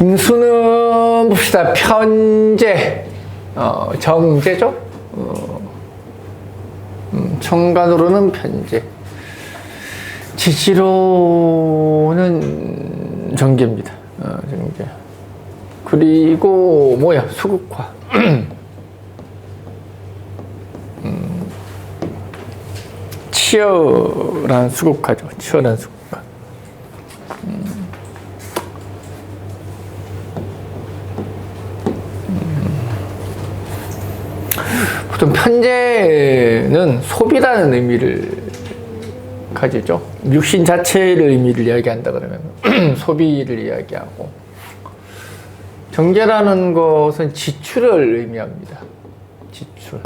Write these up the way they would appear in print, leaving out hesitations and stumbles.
임수는 봅시다. 편재, 정제죠. 정관으로는 편재, 지지로는 정제입니다. 정제. 그리고 뭐야, 수국화. 치열한 수국화죠. 치열한 수국화. 보통 편재는 소비라는 의미를 가지죠. 육신 자체를 의미를 이야기한다 그러면 소비를 이야기하고, 정제라는 것은 지출을 의미합니다. 지출.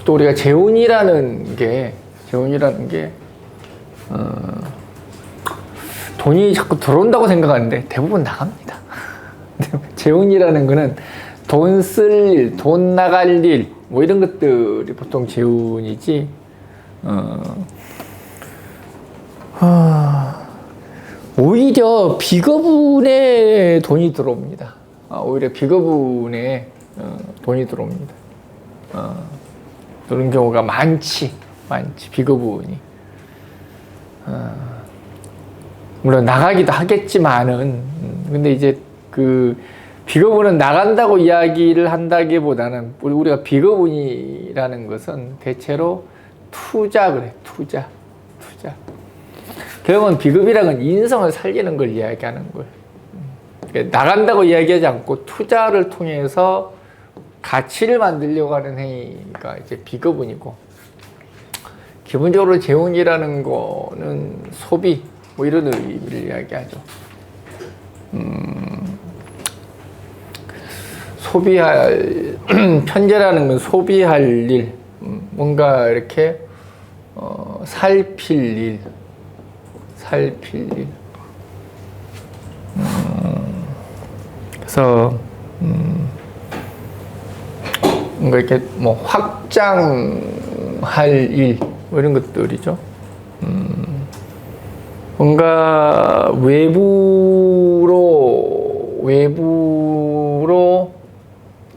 또 우리가 재운이라는 게 돈이 자꾸 들어온다고 생각하는데 대부분 나갑니다. 재운이라는 거는 돈 쓸 일, 돈 나갈 일, 뭐 이런 것들이 보통 재운이지. 오히려 비거분에 돈이 들어옵니다. 오히려 비거분에 돈이 들어옵니다. 그런 경우가 많지, 비거분이. 물론 나가기도 하겠지만은, 근데 이제 그 비거분은 나간다고 이야기를 한다기보다는, 우리가 비거분이라는 것은 대체로 투자 그래, 투자. 결국은 비겁이라는 건 인성을 살리는 걸 이야기하는 거예요. 나간다고 이야기하지 않고 투자를 통해서 가치를 만들려고 하는 행위가 이제 비거분이고, 기본적으로 재운이라는 거는 소비, 뭐 이런 의미를 이야기하죠. 소비할, 편재라는 건 소비할 일, 뭔가 이렇게, 살필 일. 그래서, 뭔가 이렇게 뭐 확장할 일, 뭐 이런 것들이죠. 뭔가 외부로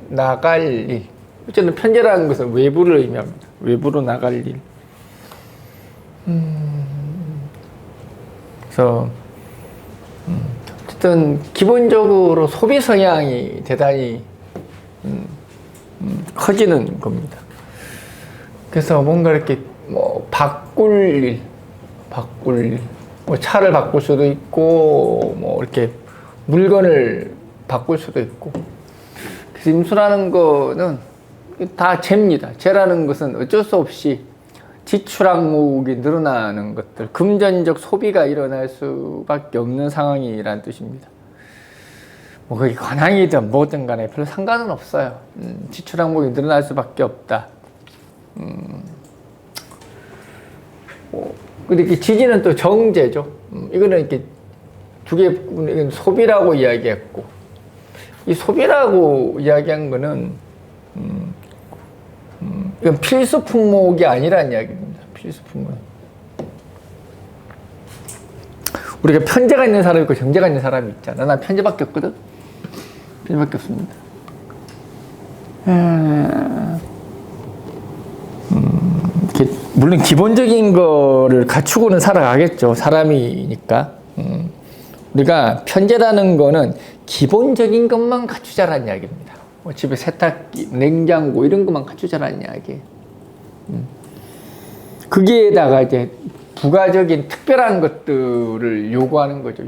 나갈 일. 어쨌든 편재라는 것은 외부를 의미합니다. 외부로 나갈 일. 그래서 어쨌든 기본적으로 소비 성향이 대단히 커지는 겁니다. 그래서 뭔가 이렇게 뭐 바꿀 일, 뭐 차를 바꿀 수도 있고, 뭐 이렇게 물건을 바꿀 수도 있고. 그래서 임수라는 거는 다 재입니다. 재라는 것은 어쩔 수 없이 지출 항목이 늘어나는 것들, 금전적 소비가 일어날 수밖에 없는 상황이라는 뜻입니다. 뭐 그게 관항이든 뭐든 간에 별로 상관은 없어요. 지출 항목이 늘어날 수밖에 없다. 근데 이렇게 지지는 또 정제죠. 이거는 이렇게 두 개, 이건 소비라고 이야기했고, 이 소비라고 이야기한 거는 이건 필수 품목이 아니라는 이야기입니다. 필수 품목. 우리가 편재가 있는 사람이 있고 정제가 있는 사람이 있잖아. 난 편재밖에 없거든. 편재밖에 없습니다. 물론 기본적인 거를 갖추고는 살아가겠죠. 사람이니까. 우리가 편재라는 거는 기본적인 것만 갖추자라는 이야기입니다. 뭐 집에 세탁기, 냉장고 이런 것만 갖추자라는 이야기예요. 거기에다가 이제 부가적인 특별한 것들을 요구하는 거죠.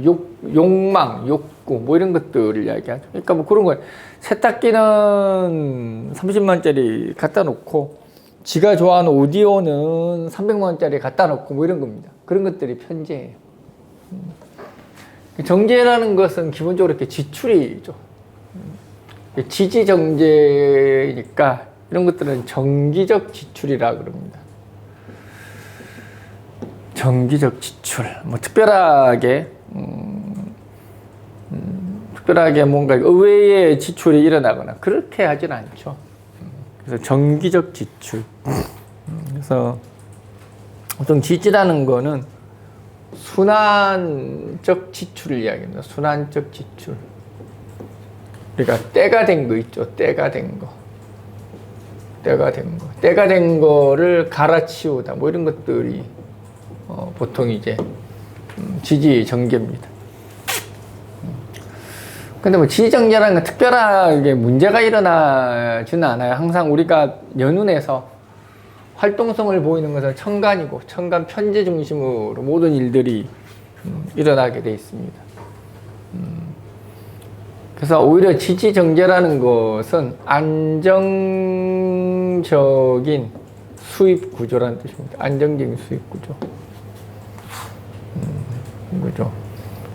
욕망, 욕구 뭐 이런 것들을 이야기하죠. 그러니까 뭐 그런 거예요. 세탁기는 30만원짜리 갖다 놓고 지가 좋아하는 오디오는 300만원짜리 갖다 놓고 뭐 이런 겁니다. 그런 것들이 편재예요. 정제라는 것은 기본적으로 이렇게 지출이죠. 지지정제니까 이런 것들은 정기적 지출이라 그럽니다. 정기적 지출. 뭐 특별하게 뭔가 의외의 지출이 일어나거나 그렇게 하진 않죠. 그래서 정기적 지출. 그래서 보통 지지라는 거는 순환적 지출을 이야기합니다. 순환적 지출. 그러니까 때가 된 거 있죠. 때가 된 거. 때가 된 거. 때가 된 거를 갈아치우다. 뭐 이런 것들이 보통 이제 지지정제입니다. 근데 뭐 지지정제라는 건 특별하게 문제가 일어나지는 않아요. 항상 우리가 연운에서 활동성을 보이는 것은 천간이고 천간 편재 중심으로 모든 일들이 일어나게 돼 있습니다. 그래서 오히려 지지정제라는 것은 안정적인 수입 구조라는 뜻입니다. 안정적인 수입 구조. 그죠?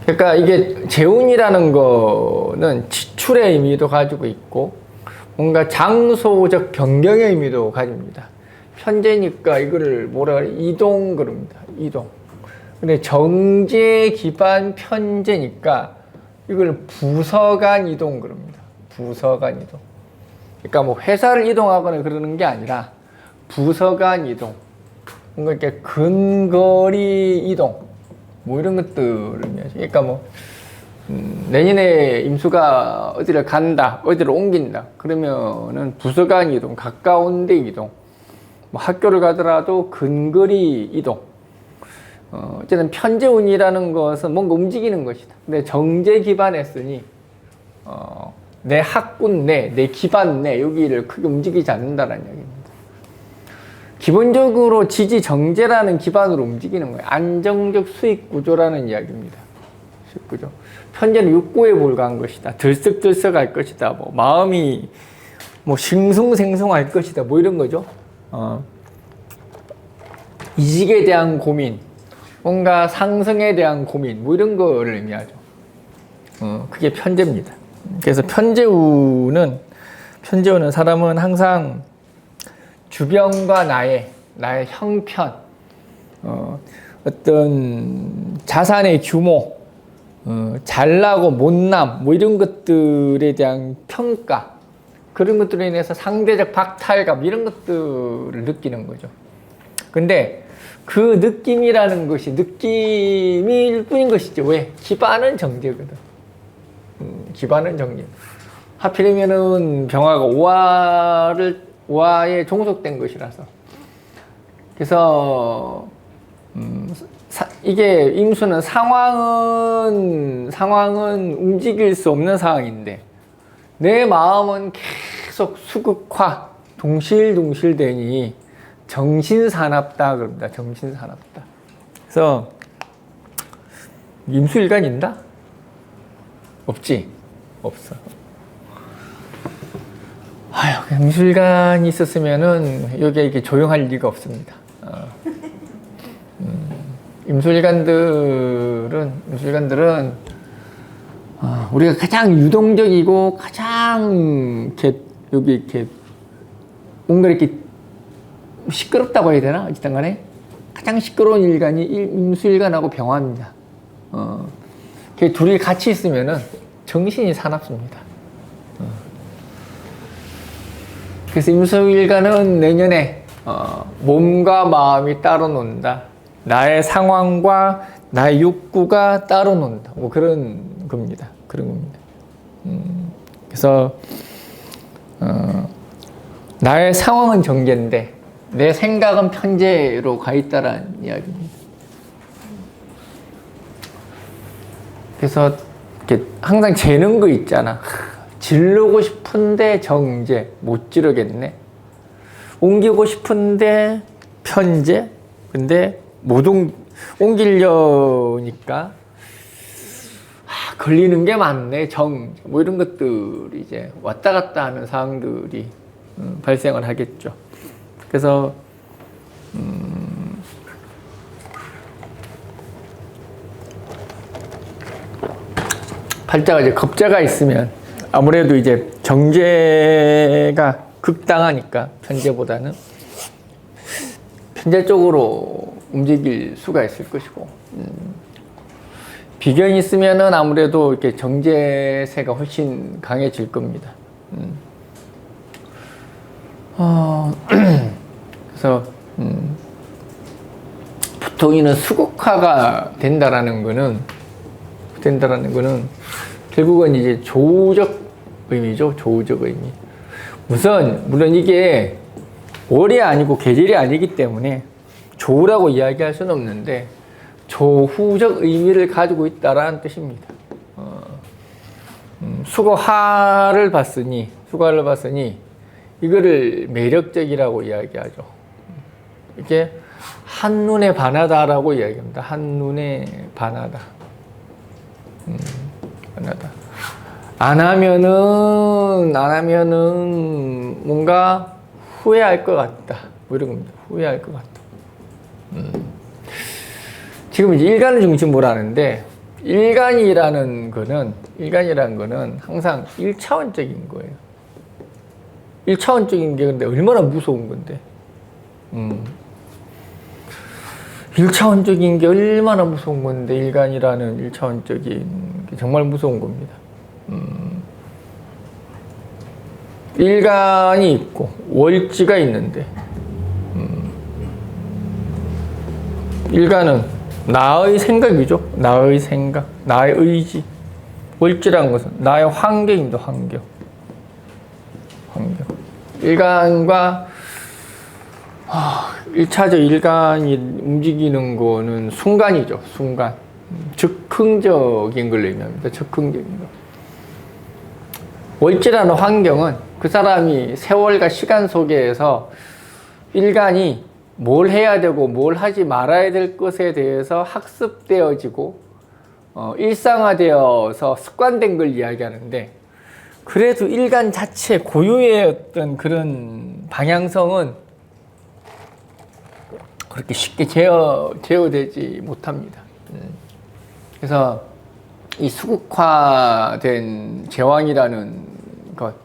그러니까 이게 재운이라는 거는 지출의 의미도 가지고 있고 뭔가 장소적 변경의 의미도 가집니다. 편재니까 이거를 뭐라 그래? 이동 그럽니다. 이동. 근데 정제 기반 편재니까 이걸 부서 간 이동 그럽니다. 부서 간 이동. 그러니까 뭐 회사를 이동하거나 그러는 게 아니라 부서 간 이동. 뭔가 이렇게 근거리 이동. 뭐 이런 것들을 의미하죠. 그러니까 뭐 내년에 임수가 어디를 간다, 어디를 옮긴다. 그러면은 부서 간 이동, 가까운 데 이동. 뭐 학교를 가더라도 근거리 이동. 어쨌든 편재운이라는 것은 뭔가 움직이는 것이다. 근데 정제 기반했으니 내 학군 내, 내 기반 내 여기를 크게 움직이지 않는다는 이야기입니다. 기본적으로 지지 정제라는 기반으로 움직이는 거예요. 안정적 수익 구조라는 이야기입니다. 수익 구조. 편재는 육고에 불과한 것이다. 들썩들썩할 것이다. 뭐 마음이 뭐 싱숭생숭할 것이다. 뭐 이런 거죠. 이직에 대한 고민, 뭔가 상승에 대한 고민, 뭐 이런 거를 의미하죠. 그게 편재입니다. 그래서 편재운은 사람은 항상 주변과 나의 형편, 어떤 자산의 규모, 잘나고 못남, 뭐 이런 것들에 대한 평가, 그런 것들로 인해서 상대적 박탈감, 이런 것들을 느끼는 거죠. 근데 그 느낌이라는 것이 느낌일 뿐인 것이죠. 왜? 기반은 정제거든. 기반은 정제. 하필이면은 병화가 오화에 종속된 것이라서. 그래서 이게 임수는 상황은 움직일 수 없는 상황인데 내 마음은 계속 수극화, 둥실둥실 되니 정신사납다 그럽니다. 정신사납다. 그래서 임수일간 있나? 없지? 없어. 아유, 임수일간이 있었으면은 여기에 이렇게 조용할 리가 없습니다. 임수일간들은 우리가 가장 유동적이고 가장 이렇게 여기 이렇게 뭔가 이렇게 시끄럽다고 해야 되나? 어쨌든 간에 가장 시끄러운 일간이 임수일간하고 병화입니다. 둘이 같이 있으면은 정신이 사납습니다. 그래서 임수일간은 내년에 몸과 마음이 따로 논다. 나의 상황과 나의 욕구가 따로 논다. 뭐 그런 겁니다. 그런 겁니다. 그래서 나의 상황은 정제인데 내 생각은 편재로 가 있다라는 이야기입니다. 그래서 이렇게 항상 재는 거 있잖아. 지르고 싶은데 정제 못 지르겠네. 옮기고 싶은데 편재. 근데 못 옮기려니까 걸리는 게 많네. 정제. 뭐 이런 것들이 이제 왔다 갔다 하는 상황들이 발생을 하겠죠. 그래서 팔자가 이제 겁자가 있으면 아무래도 이제 정제가 극당하니까 편재보다는 편재 쪽으로 움직일 수가 있을 것이고 비견이 있으면은 아무래도 이렇게 정제세가 훨씬 강해질 겁니다. 그래서 돈이는 수국화가 된다라는 거는 결국은 이제 조우적 의미죠. 조우적 의미. 물론 이게 월이 아니고 계절이 아니기 때문에 조우라고 이야기할 수는 없는데 조후적 의미를 가지고 있다라는 뜻입니다. 수거화를 봤으니 이거를 매력적이라고 이야기하죠. 이게 한눈에 반하다라고 이야기합니다. 한눈에 반하다. 반하다. 안 하면은 뭔가 후회할 것 같다. 뭐 이런 겁니다. 후회할 것 같다. 지금 이제 일간을 중심으로 하는데, 일간이라는 거는 항상 1차원적인 거예요. 1차원적인 게 근데 얼마나 무서운 건데. 1차원적인 게 얼마나 무서운 건데, 일간이라는 1차원적인 게 정말 무서운 겁니다. 일간이 있고, 월지가 있는데, 일간은 나의 생각이죠. 나의 생각, 나의 의지. 월지라는 것은 나의 환경입니다. 환경. 일간과 1차적 일간이 움직이는 거는 순간이죠. 순간. 즉흥적인 걸 의미합니다. 즉흥적인 거. 월지라는 환경은 그 사람이 세월과 시간 속에서 일간이 뭘 해야 되고 뭘 하지 말아야 될 것에 대해서 학습되어지고 일상화되어서 습관된 걸 이야기하는데, 그래도 일간 자체 고유의 어떤 그런 방향성은 그렇게 쉽게 제어되지 못합니다. 그래서 이 수국화된 제왕이라는 것,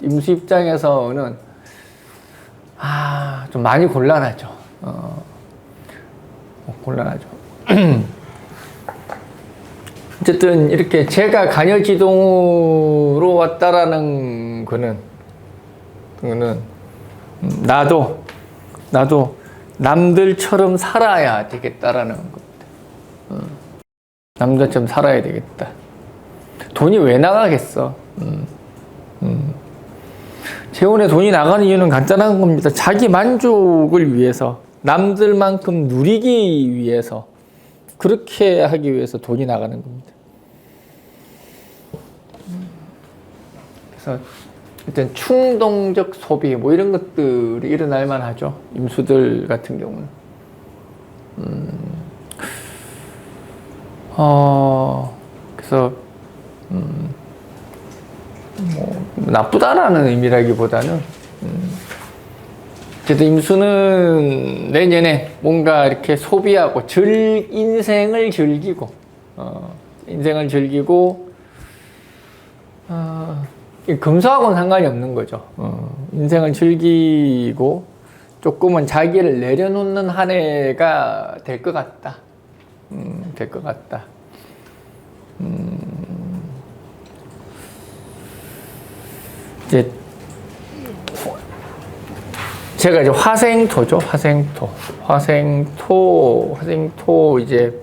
임수 입장에서는 좀 많이 곤란하죠. 곤란하죠. 어쨌든 이렇게 제가 간여지동으로 왔다라는 거는 나도 남들처럼 살아야 되겠다라는 겁니다. 남들처럼 살아야 되겠다. 돈이 왜 나가겠어? 재혼에 돈이 나가는 이유는 간단한 겁니다. 자기 만족을 위해서, 남들만큼 누리기 위해서, 그렇게 하기 위해서 돈이 나가는 겁니다. 그래서 일단 충동적 소비 뭐 이런 것들이 일어날 만하죠. 임수들 같은 경우는. 그래서 뭐 나쁘다라는 의미라기보다는 어쨌든 임수는 내년에 뭔가 이렇게 소비하고 인생을 즐기고 금수하고는 상관이 없는 거죠. 인생을 즐기고 조금은 자기를 내려놓는 한 해가 될 것 같다. 이제 제가 이제 화생토죠. 화생토 이제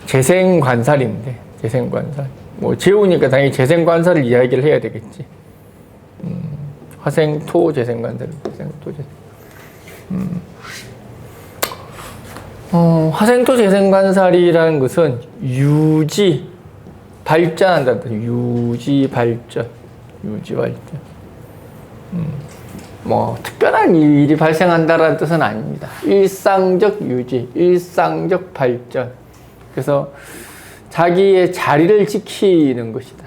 재생관살인데, 재생관살. 뭐 재우니까 당연히 재생관살을 이야기를 해야 되겠지. 화생토 재생관살. 화생토 재생관살이라는 것은 유지 발전한다. 유지 발전. 뭐 특별한 일이 발생한다라는 뜻은 아닙니다. 일상적 유지, 일상적 발전. 그래서 자기의 자리를 지키는 것이다.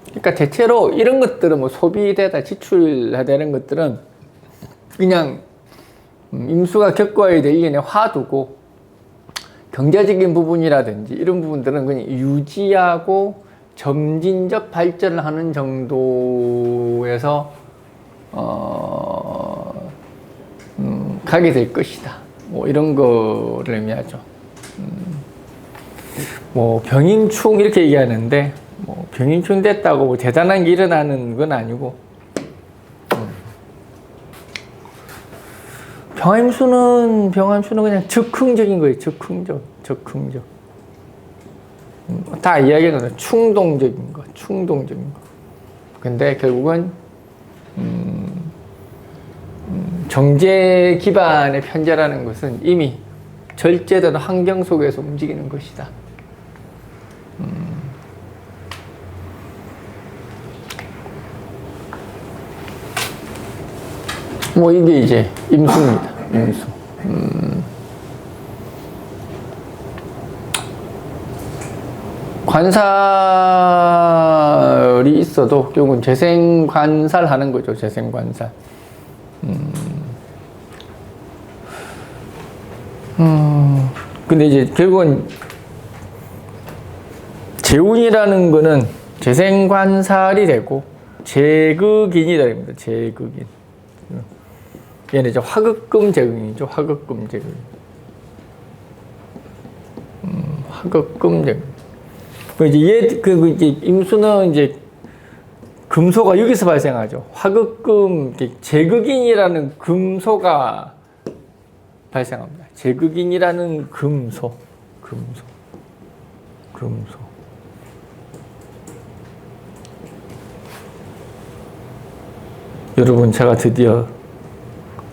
그러니까 대체로 이런 것들은 뭐 소비되다, 지출되는 것들은 그냥 임수가 겪어야 될 일련의 화두고, 경제적인 부분이라든지 이런 부분들은 그냥 유지하고 점진적 발전을 하는 정도에서 가게 될 것이다. 뭐 이런 거를 의미하죠. 뭐 병인충 이렇게 얘기하는데, 뭐 병인충 됐다고 뭐 대단한 게 일어나는 건 아니고, 병화임수는 그냥 즉흥적인 거예요. 즉흥적. 다 이야기는 충동적인 거. 근데 결국은 정제 기반의 편제라는 것은 이미 절제된 환경 속에서 움직이는 것이다. 뭐 이게 이제 임수입니다. 임수. 관살이 있어도 결국은 재생관살하는 거죠. 재생관살. 근데 이제 결국은 재운이라는 거는 재생관살이 되고 재극인이 됩니다. 재극인. 얘는 이제 화극금 재극인이죠. 화극금 재극인. 화극금 재극인. 이제 이제 임수는 이제 금소가 여기서 발생하죠. 화극금, 재극인이라는 금소가 발생합니다. 재극인이라는 금소. 여러분, 제가 드디어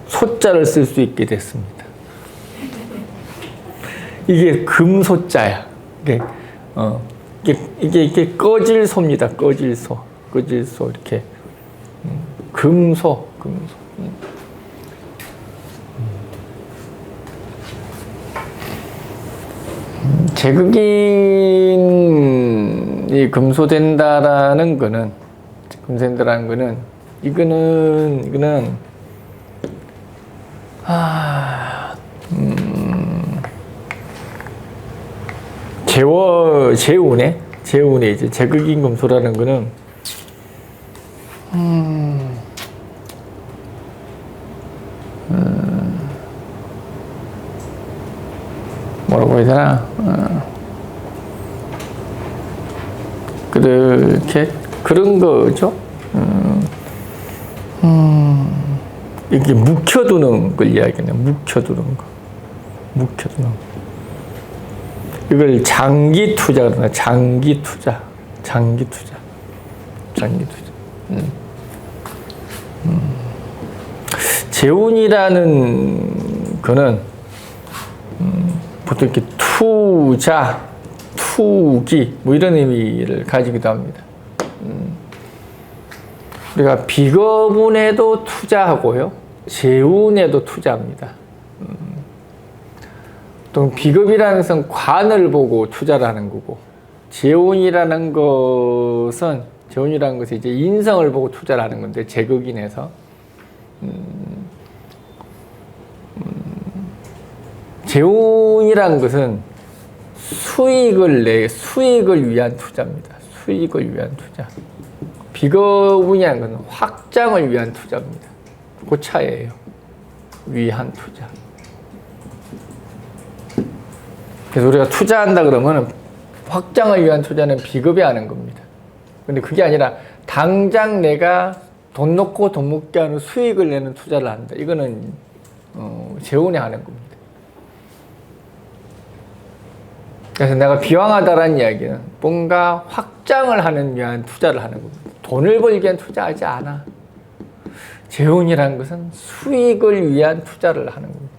소자를 쓸 수 있게 됐습니다. 이게 금소자야. 이게 꺼질소입니다. 꺼질소 이렇게 금소. 재극인이 금소된다라는 거는 이거는 재운에 이제 재극인 금소라는 거는 뭐라고 해야 되나? 그렇게 그런 거죠. 이렇게 묵혀두는 걸 이야기하네. 묵혀두는 거. 이걸 장기 투자가 되나? 장기 투자. 재운이라는 거는 보통 이렇게 투자, 투기 뭐 이런 의미를 가지기도 합니다. 우리가 비거운에도 투자하고요, 재운에도 투자합니다. 또 비겁이라는 것은 관을 보고 투자를 하는 거고, 재운이라는 것은 이제 인성을 보고 투자를 하는 건데, 재극인에서 재운이라는 것은 수익을 위한 투자입니다. 수익을 위한 투자. 비거운이라는 것은 확장을 위한 투자입니다. 그 차이예요. 위한 투자. 그래서 우리가 투자한다 그러면 확장을 위한 투자는 비겁이 하는 겁니다. 근데 그게 아니라 당장 내가 돈 넣고 돈 먹게 하는 수익을 내는 투자를 한다. 이거는 재운이 하는 겁니다. 그래서 내가 비왕하다라는 이야기는 뭔가 확장을 하는 위한 투자를 하는 겁니다. 돈을 벌기 위한 투자하지 않아. 재운이라는 것은 수익을 위한 투자를 하는 겁니다.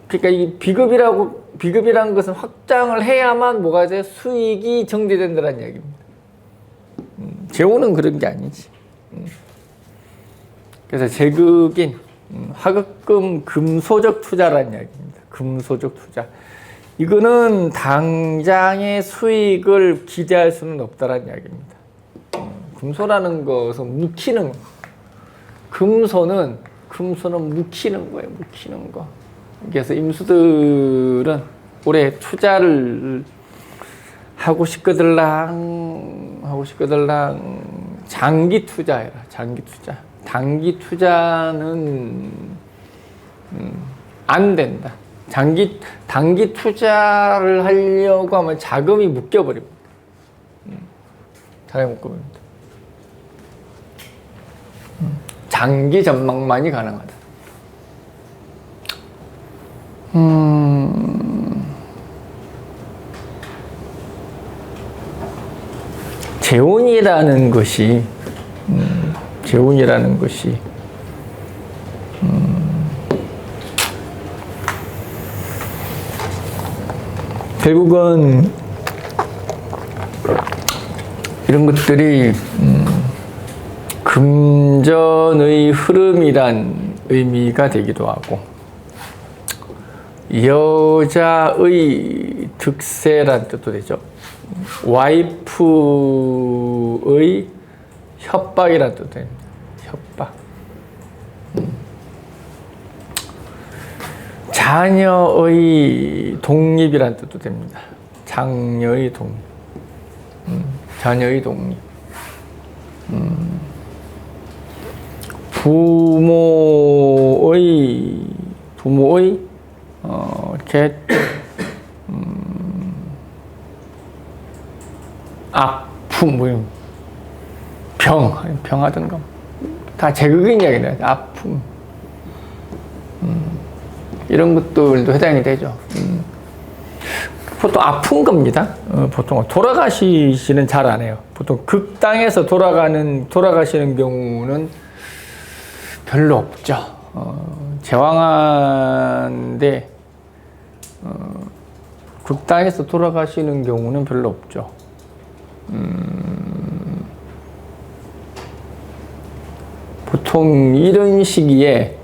그러니까 이 비급이라는 것은 확장을 해야만 뭐가 돼? 수익이 정제된다는 이야기입니다. 재운은 그런 게 아니지. 그래서 재극인, 화극금, 금소적 투자라는 이야기입니다. 금소적 투자. 이거는 당장의 수익을 기대할 수는 없다라는 이야기입니다. 금소라는 것은 묵히는, 금소는 묵히는 거예요. 묵히는 거. 그래서 임수들은 올해 투자를 하고 싶거들랑 장기 투자해라. 장기 투자. 단기 투자는 안 된다. 단기 투자를 하려고 하면 자금이 묶여버립니다. 자금이 묶여버립니다. 장기 전망만이 가능하다. 재혼이라는 것이 결국은 이런 것들이 금전의 흐름이란 의미가 되기도 하고, 여자의 득세란 뜻도 되죠. 와이프의 협박이란 뜻도 됩니다. 협박. 자녀의 독립이란 뜻도 됩니다. 장녀의 독립. 자녀의 독립. 부모의 이렇게 아픔, 뭐 병하든가 다 제극인 이야기네. 아픔, 이런 것들도 해당이 되죠. 보통 아픈 겁니다. 보통 돌아가시지는 잘 안 해요. 보통 극당에서 돌아가시는 경우는 별로 없죠. 제왕한데 극당에서 돌아가시는 경우는 별로 없죠. 보통 이런 시기에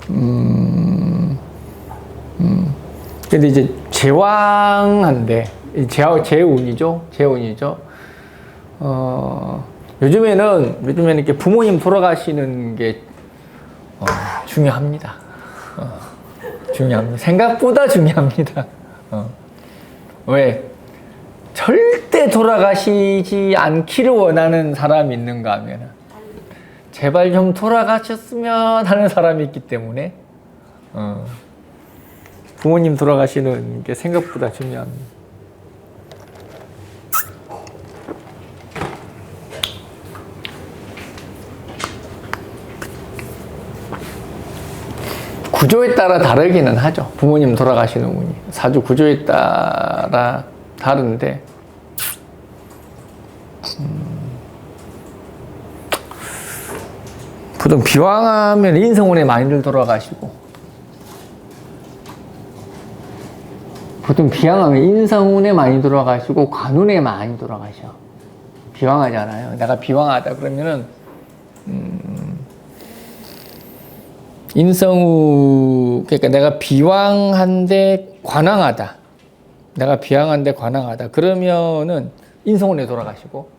근데 이제 제왕한데 재운이죠. 요즘에는 이렇게 부모님 돌아가시는 게 중요합니다. 중요합니다. 생각보다 중요합니다. 왜? 절대 돌아가시지 않기를 원하는 사람이 있는가 하면, 제발 좀 돌아가셨으면 하는 사람이 있기 때문에, 부모님 돌아가시는 게 생각보다 중요합니다. 구조에 따라 다르기는 하죠. 부모님 돌아가시는 운이. 사주 구조에 따라 다른데, 보통 비왕하면 인성운에 많이들 돌아가시고, 보통 비왕하면 인성운에 많이 돌아가시고, 관운에 많이 돌아가셔. 비왕하잖아요. 내가 비왕하다 그러면은, 그러니까 내가 비왕한데 관왕하다. 그러면은 인성운에 돌아가시고,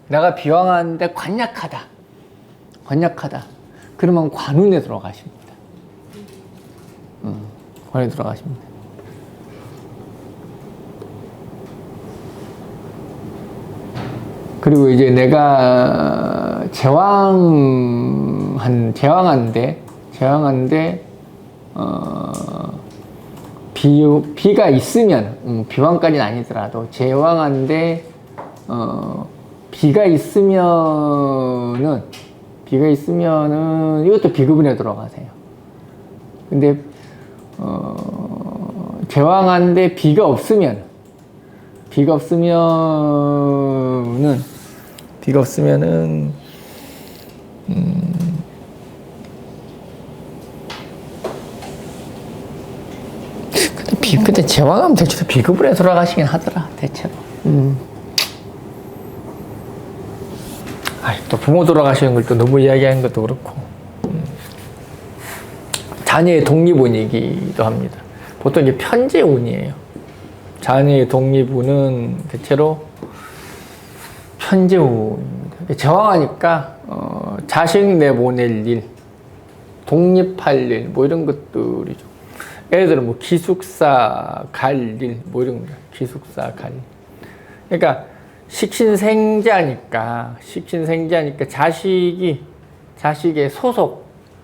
내가 비왕한데 관약하다. 그러면 관운에 돌아가십니다. 관운에 돌아가십니다. 그리고 이제 내가 제왕한데 비가 있으면, 비왕까지는 아니더라도 제왕한데 비가 있으면은 이것도 비급운에 들어가세요. 근데 제왕한데 비가 없으면은 근데 제왕하면 대체로 비급운에 돌아가시긴 하더라, 대체로. 또 부모 돌아가시는 걸 또 너무 이야기하는 것도 그렇고, 자녀의 독립운이기도 합니다. 보통 이게 편재운이에요. 자녀의 독립운은 대체로 편재운입니다. 제왕하니까 자식 내보낼 일, 독립할 일, 뭐 이런 것들이죠. 예를 들어 뭐 기숙사 갈 일, 뭐 이런 거. 기숙사 갈 일. 그러니까 식신생자니까 자식의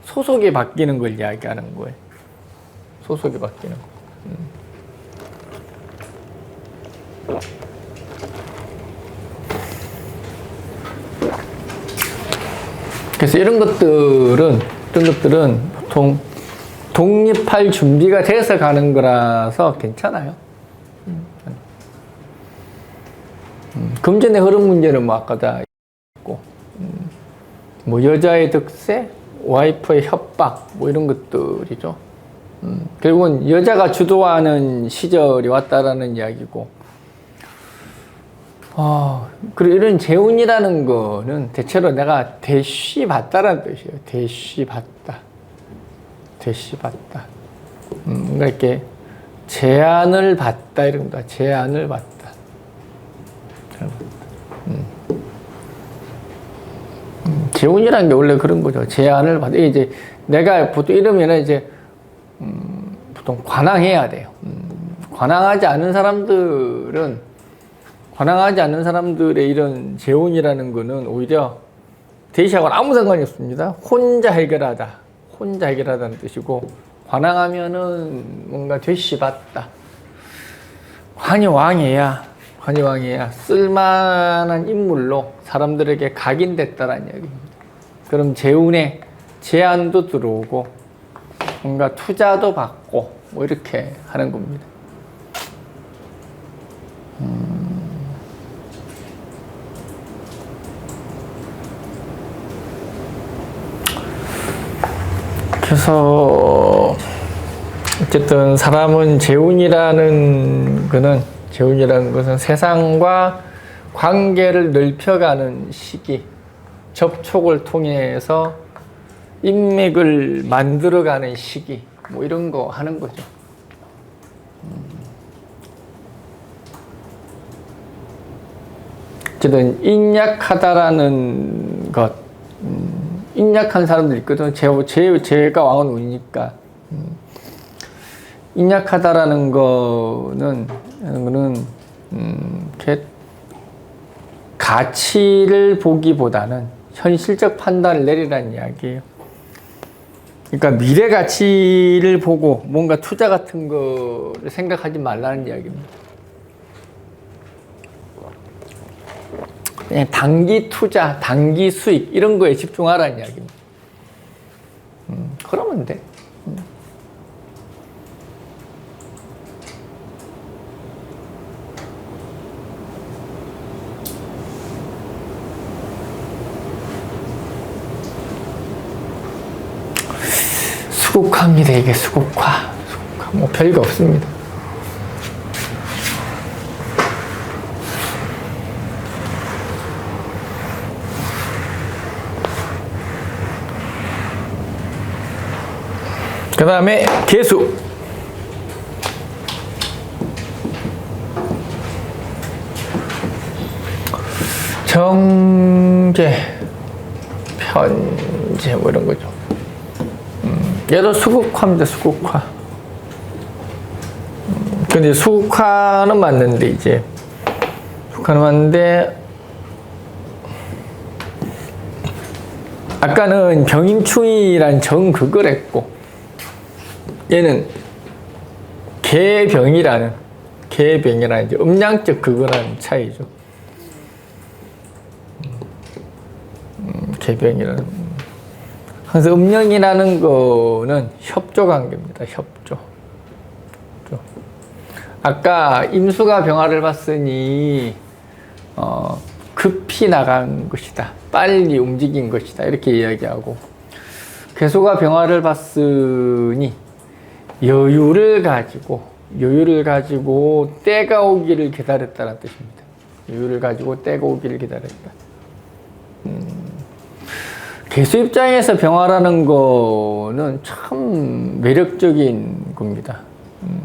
소속이 바뀌는 걸 이야기하는 거예요. 소속이 바뀌는 거. 그래서 이런 것들은 보통 독립할 준비가 돼서 가는 거라서 괜찮아요. 금전의 흐름 문제는 뭐 아까 다 있고, 뭐 여자의 득세, 와이프의 협박, 뭐 이런 것들이죠. 결국은 여자가 주도하는 시절이 왔다라는 이야기고, 그리고 이런 재운이라는 거는 대체로 내가 대쉬 받다라는 뜻이에요. 대쉬 받다. 대쉬 받다. 뭔가 이렇게 제안을 받다 이런 거다. 제안을 받다. 재운이라는 게 원래 그런 거죠. 제안을 받다. 이제 내가 보통 이러면은 이제 보통 관항해야 돼요. 관항하지 않은 사람들의 이런 재운이라는 거는 오히려 대시하고는 아무 상관이 없습니다. 혼자 해결하다. 혼자 해결하다는 뜻이고, 관항하면은 뭔가 되시받다. 관이왕해야 쓸만한 인물로 사람들에게 각인됐다라는 이야기입니다. 그럼 재운에 제안도 들어오고, 뭔가 투자도 받고, 뭐 이렇게 하는 겁니다. 그래서 어쨌든 사람은 재운이라는 것은 세상과 관계를 넓혀가는 시기, 접촉을 통해서 인맥을 만들어가는 시기, 뭐 이런 거 하는 거죠. 어쨌든 인약하다라는 것, 인약한 사람들 있거든. 제가 왕은 운이니까. 인약하다라는 거는 이렇게 가치를 보기보다는 현실적 판단을 내리라는 이야기예요. 그러니까 미래 가치를 보고 뭔가 투자 같은 거를 생각하지 말라는 이야기입니다. 그냥 단기 투자, 단기 수익 이런 거에 집중하라는 이야기입니다. 그러면 돼. 수국화입니다. 이게 수국화. 뭐 별거 없습니다. 그 다음에 개수. 정제, 편제 뭐 이런 거죠. 얘도 수국화입니다. 수국화. 근데 수국화는 맞는데 아까는 병임충이란 정 그걸 했고, 얘는 개병이라는 이제 음양적 그거라는 차이죠. 개병이라는. 그래서 음양이라는 거는 협조 관계입니다. 협조. 아까 임수가 병화를 봤으니 급히 나간 것이다. 빨리 움직인 것이다. 이렇게 이야기하고, 괴수가 병화를 봤으니 여유를 가지고 때가 오기를 기다렸다는 뜻입니다. 여유를 가지고 때가 오기를 기다렸다. 개수 입장에서 병화라는 거는 참 매력적인 겁니다.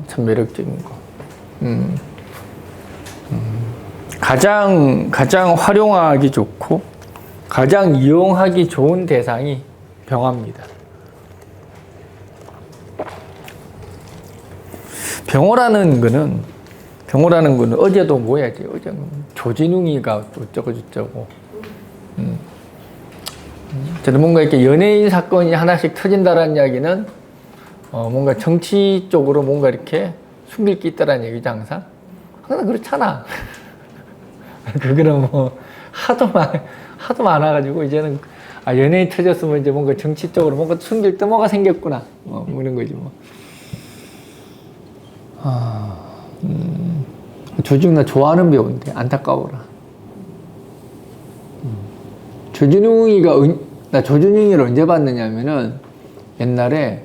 참 매력적인 거. 가장 활용하기 좋고 가장 이용하기 좋은 대상이 병화입니다. 병호라는 거는 어제도 뭐야지? 어제 조진웅이가 어쩌고. 저는 뭔가 이렇게 연예인 사건이 하나씩 터진다라는 이야기는 뭔가 정치 쪽으로 뭔가 이렇게 숨길 게 있다라는 얘기죠, 항상 그렇잖아. 그거는 뭐 하도 많아가지고 이제는 아, 연예인 터졌으면 이제 뭔가 정치적으로 뭔가 숨길 뜸모가 생겼구나. 뭐 이런 거지 뭐. 조준웅 나 좋아하는 배우인데 안타까워라. 나 조준웅이를 언제 봤느냐면은 옛날에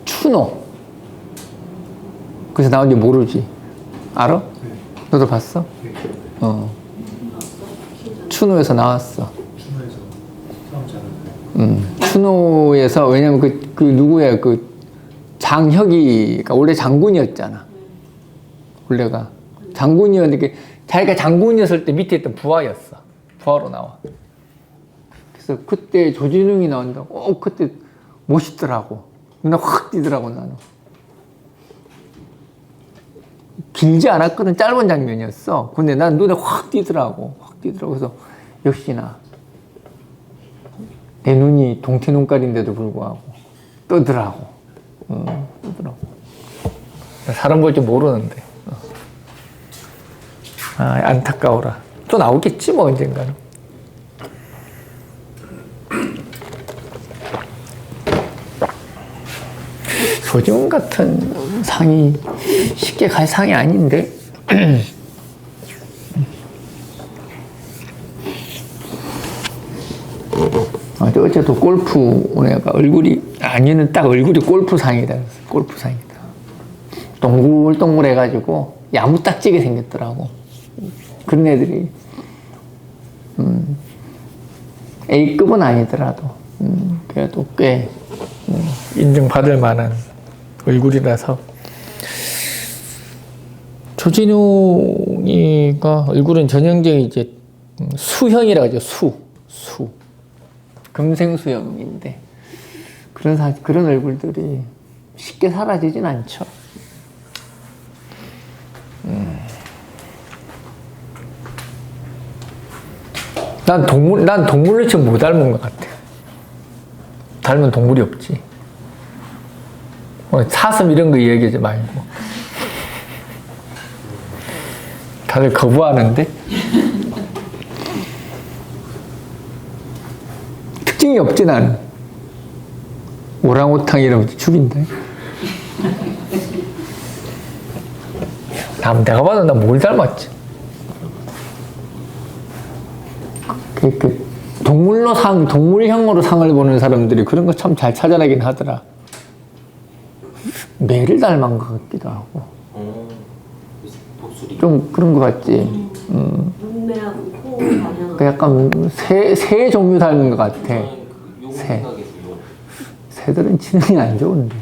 추노. 그래서 나온지 모르지. 알아? 너도 봤어? 추노에서 나왔어. 추노에서 왜냐면 그 누구야 장혁이가 원래 장군이었잖아. 원래가 장군이었는데 자기가 장군이었을 때 밑에 있던 부하였어. 부하로 나와. 그래서 그때 조진웅이 나온다고 그때 멋있더라고. 나 확 뛰더라고 나는. 길지 않았거든. 짧은 장면이었어. 근데 난 눈에 확 띄더라고. 그래서 역시나 내 눈이 동태 눈깔인데도 불구하고 뜨더라고. 뜨더라고. 사람 볼 줄 모르는데. 안타까워라. 또 나오겠지 뭐 언젠가는. 조지훈 같은 상이 쉽게 갈 상이 아닌데. 어제도 골프 내가 얼굴이 얘는 딱 얼굴이 골프상이다. 골프상이다. 동글동글 해가지고 야무딱지게 생겼더라고. 그런 애들이 A급은 아니더라도 그래도 꽤 인정받을 만한 얼굴이라서. 조진웅이가 얼굴은 전형적인 이제 수형이라고 하죠. 수. 금생수형인데 그런 얼굴들이 쉽게 사라지진 않죠. 난 동물을 지금 못 닮은 것 같아. 닮은 동물이 없지. 사슴 이런 거 얘기하지 말고. 다들 거부하는데? 특징이 없지, 나는. 오랑우탕 이러면 죽인다. 내가 봐도 나 뭘 닮았지? 동물형으로 상을 보는 사람들이 그런 거 참 잘 찾아내긴 하더라. 매를 닮은 것 같기도 하고. 좀 그런 것 같지. 눈매하고 코 방향. 약간 새 종류 닮은 것 같아. 새들은 지능이 안 좋은데.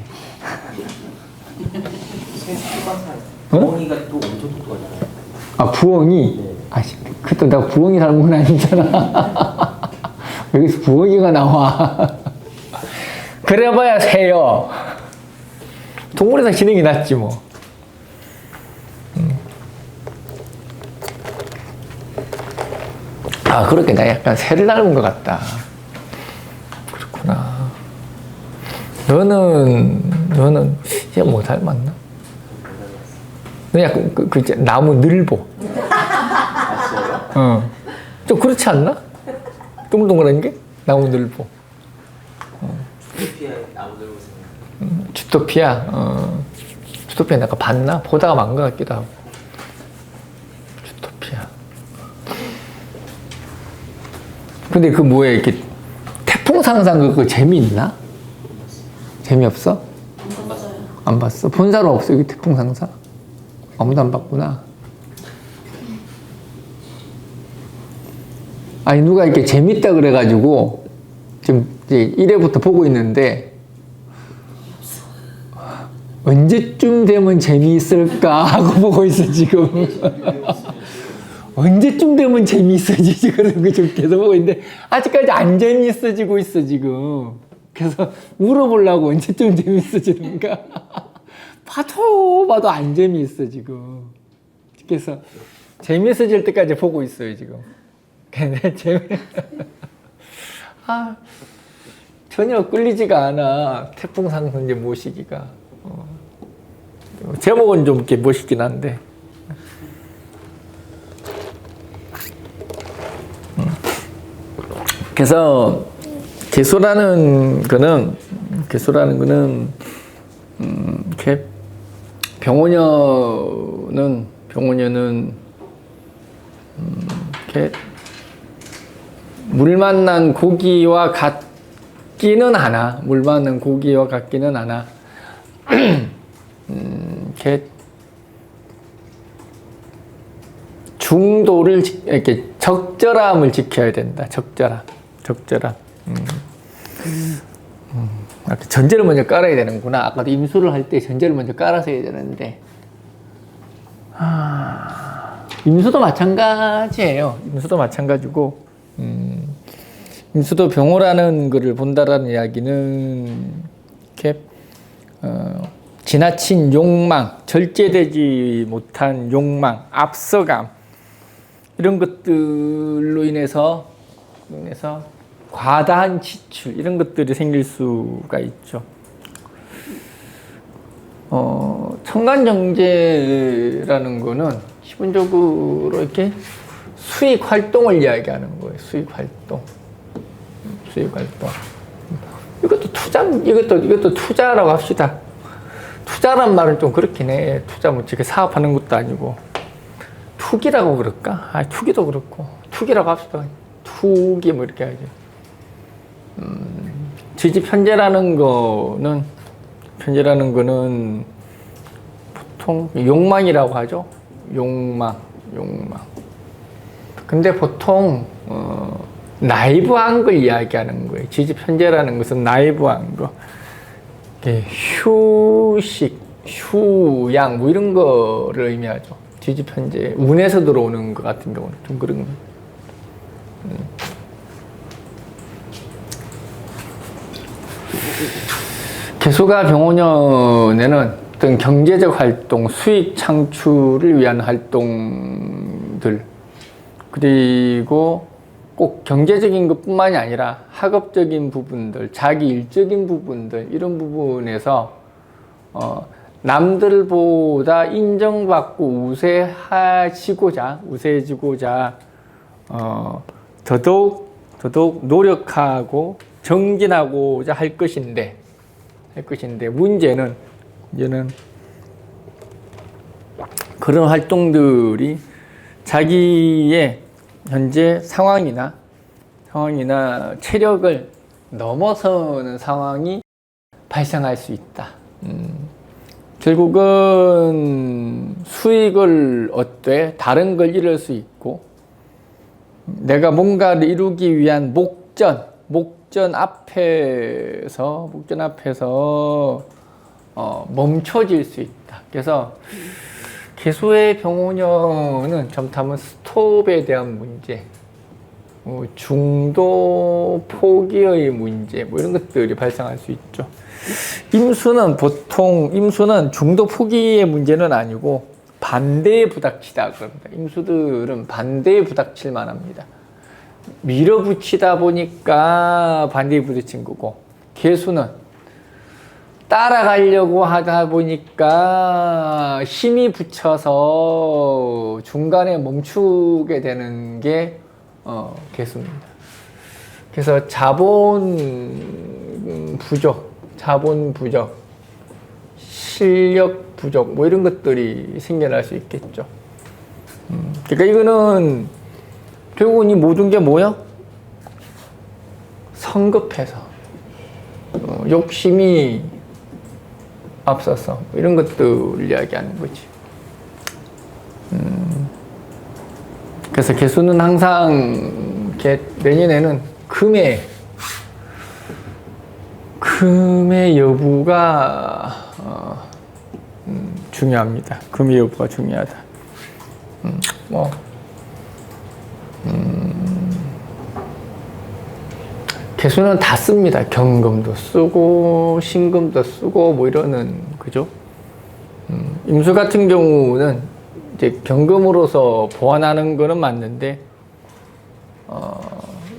부엉이가 또 엄청 똑똑하잖아요. 부엉이? 네. 그때 내가 부엉이 닮은 건 아니잖아. 여기서 부엉이가 나와. 그래봐야 새요. 동물에서 지능이 낮지 뭐. 그렇게 나 약간 새를 닮은 것 같다. 그렇구나. 너는 얘 뭐 닮았나? 너 약간 나무 늘보. 좀 그렇지 않나? 동글동글한 게? 나무 늘보. 주토피아의 나무 늘보 생각. 주토피아. 주토피아 내가 봤나? 보다가 만 것 같기도 하고. 주토피아. 근데 뭐야, 이렇게 태풍 상상 그거 재미있나? 재미없어? 안 봤어? 본 사람 없어, 여기 태풍 상상? 아무도 안 봤구나. 누가 이렇게 재밌다 그래가지고 지금 이제 1회부터 보고 있는데 언제쯤 되면 재미있을까 하고 보고 있어 지금. 언제쯤 되면 재미있어지지 그러고 지금 계속 보고 있는데 아직까지 안 재미있어지고 있어 지금. 그래서 물어보려고 언제쯤 재미있어지는가. 봐도 안 재미있어 지금. 그래서 재미있어질 때까지 보고 있어요 지금. 근데 전혀 끌리지가 않아. 태풍 상선제 모시기가. 제목은 좀 이렇게 멋있긴 한데. 그래서 개수라는 거는 이렇게 병오녀는 이렇게 물 만난 고기와 같기는 하나, 이렇게 중도를 이렇게 적절함을 지켜야 된다. 적절함. 이렇게 전제를 먼저 깔아야 되는구나. 아까도 임수를 할 때 전제를 먼저 깔아서 해야 되는데, 임수도 마찬가지예요. 임수도 마찬가지고, 임수도 병호라는 것을 본다라는 이야기는 이렇게 지나친 욕망, 절제되지 못한 욕망, 앞서감 이런 것들로 인해서 과다한 지출 이런 것들이 생길 수가 있죠. 청간정제라는 거는 기본적으로 이렇게 수익 활동을 이야기하는 거예요. 수익 활동. 이것도 투자라고 합시다. 투자란 말은 좀 그렇긴 해. 투자 뭐 지금 사업하는 것도 아니고 투기라고 그럴까? 투기도 그렇고 투기라고 합시다. 투기 뭐 이렇게 하죠. 지집 편제라는 거는 보통 욕망이라고 하죠. 욕망. 근데 보통 나이브한 걸 이야기하는 거예요. 지집 편제라는 것은 나이브한 거. 휴식, 휴양 뭐 이런 거를 의미하죠. 지집 편제. 운에서 들어오는 것 같은 경우는 좀 그런 거. 개수가 병오년에는 어떤 경제적 활동, 수익 창출을 위한 활동들, 그리고 꼭 경제적인 것뿐만이 아니라 학업적인 부분들, 자기 일적인 부분들 이런 부분에서 남들보다 인정받고 우세해지고자 더더욱 노력하고 정진하고자 할 것인데 문제는 그런 활동들이 자기의 현재 상황이나 체력을 넘어서는 상황이 발생할 수 있다. 결국은 수익을 얻되 다른 걸 잃을 수 있고, 내가 뭔가를 이루기 위한 목전 앞에서 멈춰질 수 있다. 그래서 개수의 병오년은 잘못하면 스톱에 대한 문제, 중도 포기의 문제, 뭐 이런 것들이 발생할 수 있죠. 임수는 중도 포기의 문제는 아니고 반대에 부닥치다 그럽니다. 임수들은 반대에 부닥칠 만합니다. 밀어붙이다 보니까 반대에 부딪힌 거고, 개수는 따라가려고 하다 보니까 힘이 붙여서 중간에 멈추게 되는 게 개수입니다. 그래서 자본 부족, 실력 부족 뭐 이런 것들이 생겨날 수 있겠죠. 그러니까 이거는 결국은 이 모든 게 뭐야? 성급해서 욕심이 앞서서 이런 것들을 이야기하는 거지. 그래서 개수는 항상 내년에는 금의 여부가 중요합니다. 금의 여부가 중요하다. 개수는 다 씁니다. 경금도 쓰고 신금도 쓰고 뭐 이러는, 그죠? 임수 같은 경우는 이제 경금으로서 보완하는 거는 맞는데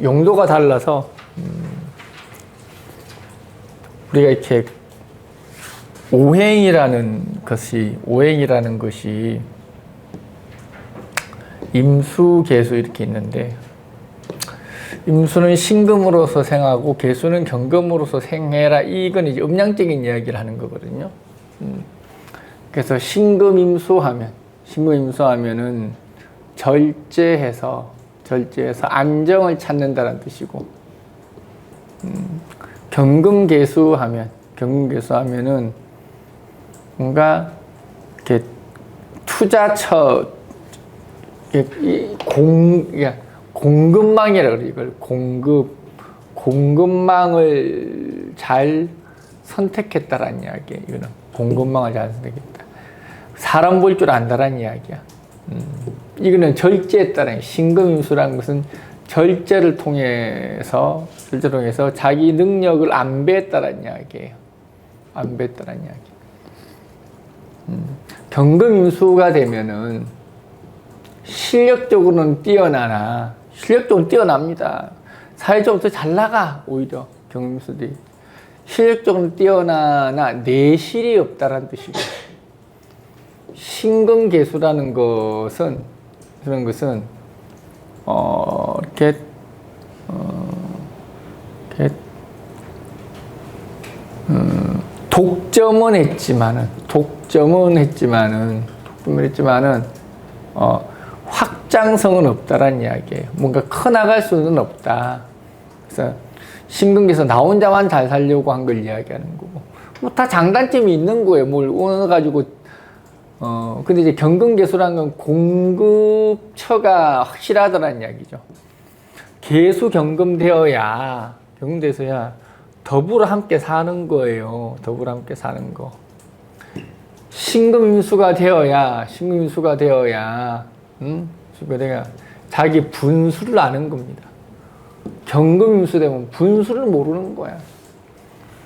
용도가 달라서 우리가 이렇게 오행이라는 것이 임수, 개수 이렇게 있는데, 임수는 신금으로서 생하고 계수는 경금으로서 생해라. 이건 이제 음양적인 이야기를 하는 거거든요. 그래서 신금임수하면은 절제해서 안정을 찾는다는 뜻이고, 경금계수하면은 뭔가 이렇게 투자처 공급망이라 그래. 이걸 공급망을 잘 선택했다라는 이야기예요. 이거는 공급망을 잘 선택했다. 사람 볼 줄 안다라는 이야기야. 이거는 절제했다라는, 신금임수라는 것은 절제를 통해서 자기 능력을 안배했다라는 이야기예요. 안배했다라는 이야기. 경금임수가 되면은 실력적으로는 뛰어납니다. 사회적으로 잘 나가. 오히려 경금임수들이 실력적으로는 뛰어나나 내실이 없다라는 뜻이고, 신금계수라는 것은 독점은 했지만은 확장성은 없다라는 이야기예요. 뭔가 커나갈 수는 없다. 그래서 신금계에서 나 혼자만 잘 살려고 한 걸 이야기하는 거고, 뭐 다 장단점이 있는 거예요. 뭘 오늘 가지고 근데 이제 경금계수라는 건 공급처가 확실하다라는 이야기죠. 계수 경금되어야 더불어 함께 사는 거예요. 더불어 함께 사는 거. 신금임수가 되어야 자기 분수를 아는 겁니다. 경금임수 되면 분수를 모르는 거야.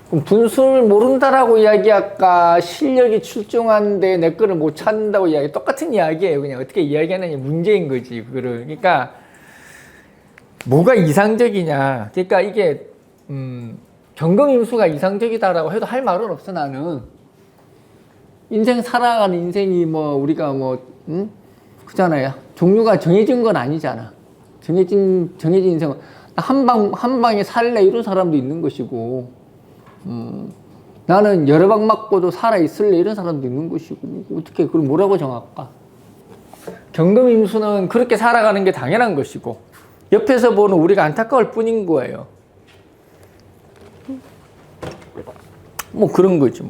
그럼 분수를 모른다라고 이야기할까? 실력이 출중한데 내 거를 못 찾는다고 이야기, 똑같은 이야기예요. 그냥 어떻게 이야기하느냐 문제인 거지. 그거를. 그러니까 뭐가 이상적이냐? 그러니까 이게 경금임수가 이상적이다라고 해도 할 말은 없어. 나는 인생 살아가는 인생이 우리가 그잖아요. 종류가 정해진 건 아니잖아. 정해진 인생은 한 방에 살래 이런 사람도 있는 것이고, 나는 여러 방 맞고도 살아있을래 이런 사람도 있는 것이고, 어떻게 그걸 뭐라고 정할까? 경금임수는 그렇게 살아가는 게 당연한 것이고, 옆에서 보는 우리가 안타까울 뿐인 거예요. 그런 거지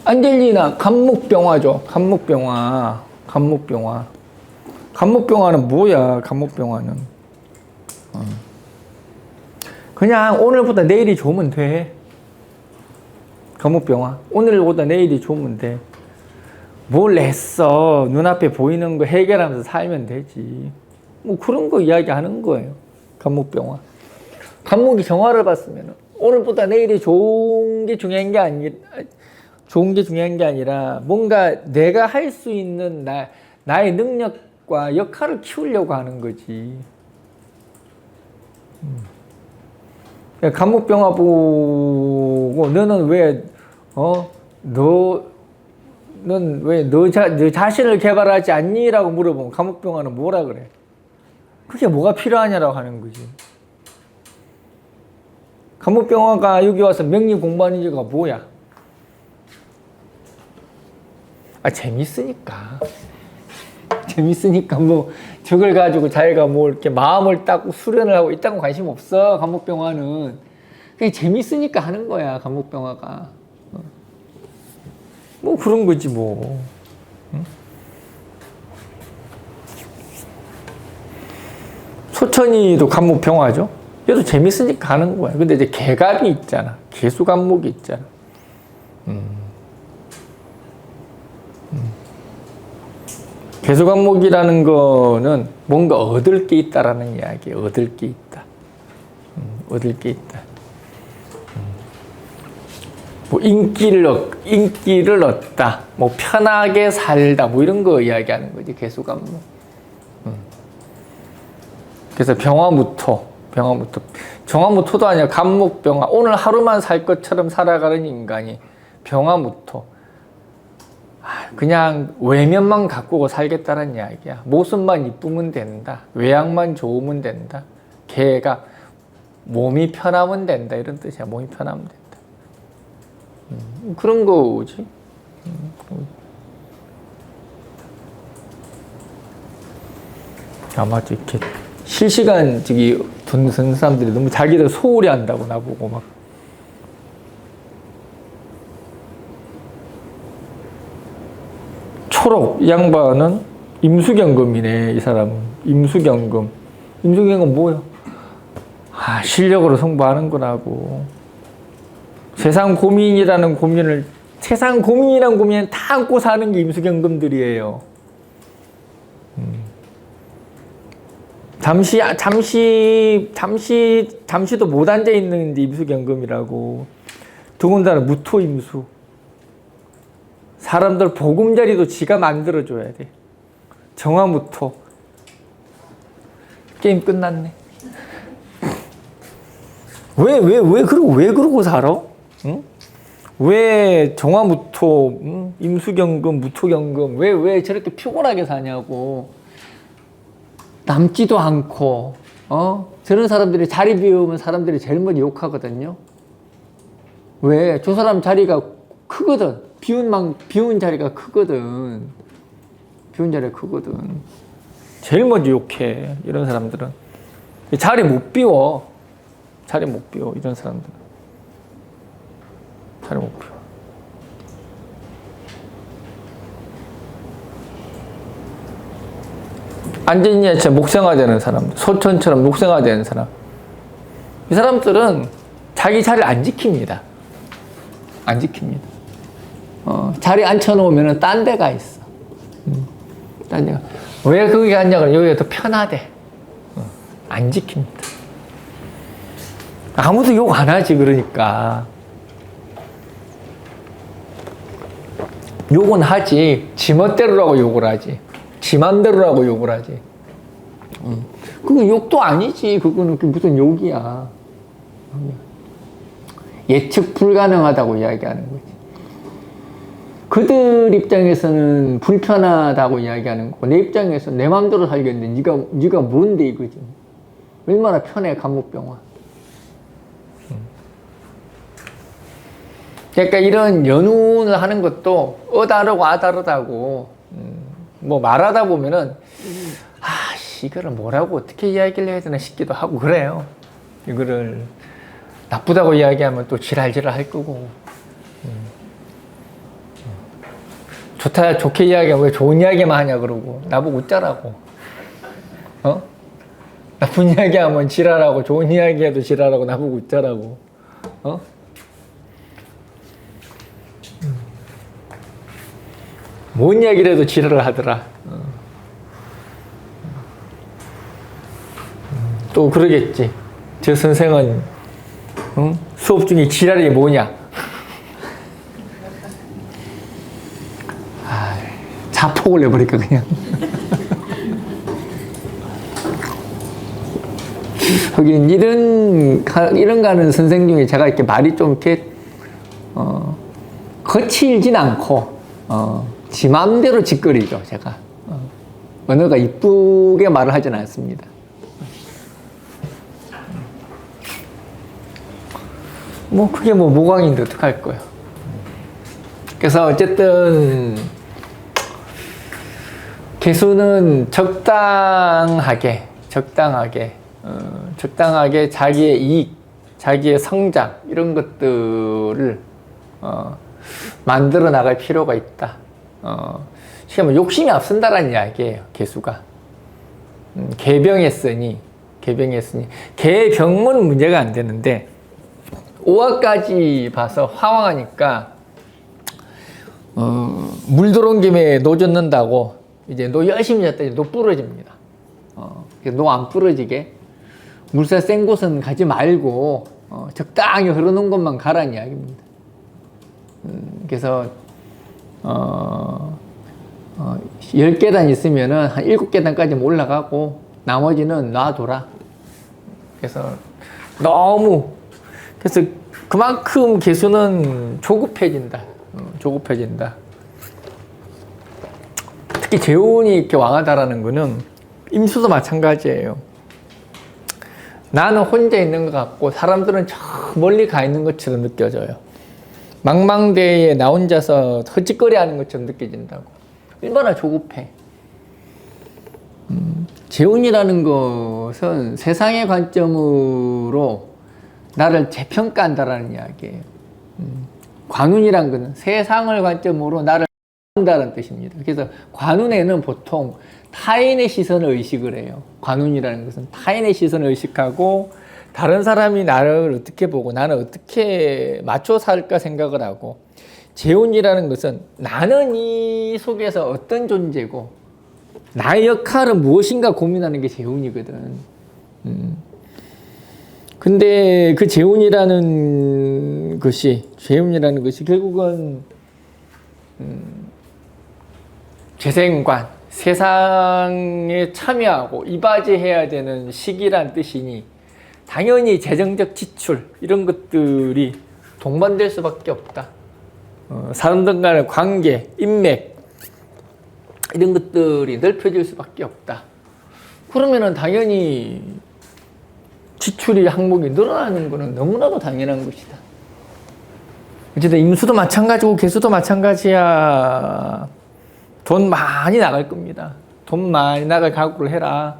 안젤리나 간목병화죠. 간목병화는 뭐야? 간목병화는 그냥 오늘보다 내일이 좋으면 돼. 간목병화. 오늘보다 내일이 좋으면 돼. 뭘 했어? 눈앞에 보이는 거 해결하면서 살면 되지. 그런 거 이야기하는 거예요. 간목병화. 간목이 정화를 봤으면 오늘보다 내일이 좋은 게 중요한 게 아니라 뭔가 내가 할 수 있는 나의 능력과 역할을 키우려고 하는 거지. 간목병화 보고 너는 왜 너 자신을 개발하지 않니? 라고 물어보면 간목병화는 뭐라 그래? 그게 뭐가 필요하냐라고 하는 거지. 간목병화가 여기 와서 명리 공부하는 이유가 뭐야? 재밌으니까 저걸 가지고 자기가 이렇게 마음을 닦고 수련을 하고 있다고 관심 없어. 간목병화는 그냥 재밌으니까 하는 거야. 간목병화가 그런 거지 응? 소천이도 간목병화죠. 얘도 재밌으니까 하는 거야. 근데 이제 개갑이 있잖아. 개수간목이 있잖아. 개수간목이라는 거는 뭔가 얻을 게 있다라는 이야기예요. 얻을 게 있다. 인기를 얻다. 편하게 살다. 이런 거 이야기하는 거지. 개수간목. 그래서 정화무토도 아니라 간목병화. 오늘 하루만 살 것처럼 살아가는 인간이 병화무토. 그냥 외면만 가꾸고 살겠다는 이야기야. 모습만 이쁘면 된다. 외양만 좋으면 된다. 걔가 몸이 편하면 된다. 이런 뜻이야. 몸이 편하면 된다. 그런 거지. 아마 이렇게 실시간 돈 쓰는 사람들이 너무 자기들 소홀히 한다고 나보고 막. 초록 이 양반은 임수경금이네. 이 사람은 임수경금. 임수경금 뭐야? 실력으로 승부하는구나고. 세상 고민이라는 고민은 다 안고 사는 게 임수경금들이에요. 잠시도 못 앉아 있는 게 임수경금이라고. 더군다나 무토임수. 사람들 보금자리도 지가 만들어줘야 돼. 정화무토. 게임 끝났네. 왜 그러고 살아? 응? 왜 정화무토, 임수경금, 무토경금, 왜 저렇게 피곤하게 사냐고. 남지도 않고, 저런 사람들이 자리 비우면 사람들이 제일 먼저 욕하거든요. 왜? 저 사람 자리가 크거든. 비운 자리가 크거든. 비운 자리가 크거든. 제일 먼저 욕해. 이런 사람들은. 자리 못 비워. 이런 사람들은. 자리 못 비워. 앉아있냐, 목생화되는 사람. 소천처럼 목생화되는 사람. 이 사람들은 자기 자리를 안 지킵니다. 안 지킵니다. 자리 앉혀놓으면 딴 데가 있어. 딴 데가. 왜 거기 앉냐 그러면 여기가 더 편하대. 안 지킵니다. 아무도 욕 안 하지, 그러니까. 욕은 하지. 지 멋대로라고 욕을 하지. 지 맘대로라고 욕을 하지. 그거 욕도 아니지. 그거는 무슨 욕이야. 예측 불가능하다고 이야기하는 거지. 그들 입장에서는 불편하다고 이야기하는 거고, 내 입장에서 내 마음대로 살겠는데 네가 뭔데 이거지. 얼마나 편해, 감목병원. 그러니까 이런 연운을 하는 것도 어다르고 아다르다고 뭐 말하다 보면은 이거를 뭐라고 어떻게 이야기를 해야 되나 싶기도 하고 그래요. 이거를 나쁘다고 이야기하면 또 지랄지랄 할 거고, 좋게 이야기하면 왜 좋은 이야기만 하냐 그러고 나보고 웃자라고. 나쁜 이야기하면 지랄하고 좋은 이야기해도 지랄하고 나보고 웃자라고. 뭔 이야기를 해도 지랄을 하더라. 또 그러겠지. 저 선생은 수업 중에 지랄이 뭐냐? 자폭을 내버릴까 그냥. 하긴 이런 가는 선생 중에 제가 이렇게 말이 좀 이렇게 거칠진 않고 지 마음대로 짓거리죠. 제가 언어가 이쁘게 말을 하진 않습니다. 그게 모광인데 어떡할 거예요. 그래서 어쨌든 개수는 적당하게 자기의 이익, 자기의 성장 이런 것들을 만들어 나갈 필요가 있다. 시험은 욕심이 앞선다라는 이야기예요. 개수가 개병했으니 개병은 문제가 안 되는데 5화까지 봐서 화왕하니까 물 들어온 김에 노 젓는다고 이제 노 열심히 젓더니 노 부러집니다. 노 안 부러지게 물살 센 곳은 가지 말고 적당히 흐르는 곳만 가라는 이야기입니다. 그래서 10계단 있으면은 한 7계단까지 올라가고 나머지는 놔둬라. 그래서 그래서 그만큼 개수는 조급해진다. 특히 재혼이 이렇게 왕하다라는 거는 임수도 마찬가지예요. 나는 혼자 있는 것 같고 사람들은 저 멀리 가 있는 것처럼 느껴져요. 망망대해에 나 혼자서 헛짓거리 하는 것처럼 느껴진다고. 얼마나 조급해. 재혼이라는 것은 세상의 관점으로 나를 재평가한다라는 이야기예요. 관운이란 것은 세상을 관점으로 나를 한다는 뜻입니다. 그래서 관운에는 보통 타인의 시선을 의식을 해요. 관운이라는 것은 타인의 시선을 의식하고 다른 사람이 나를 어떻게 보고 나는 어떻게 맞춰 살까 생각을 하고, 재혼이라는 것은 나는 이 속에서 어떤 존재고 나의 역할은 무엇인가 고민하는 게 재혼이거든. 근데 그 재혼이라는 것이 결국은 재생관, 세상에 참여하고 이바지해야 되는 시기란 뜻이니 당연히 재정적 지출 이런 것들이 동반될 수밖에 없다. 사람들 간의 관계, 인맥 이런 것들이 넓혀질 수밖에 없다. 그러면은 당연히 지출이 항목이 늘어나는 것은 너무나도 당연한 것이다. 어쨌든 임수도 마찬가지고 개수도 마찬가지야. 돈 많이 나갈 겁니다. 돈 많이 나갈 각오를 해라.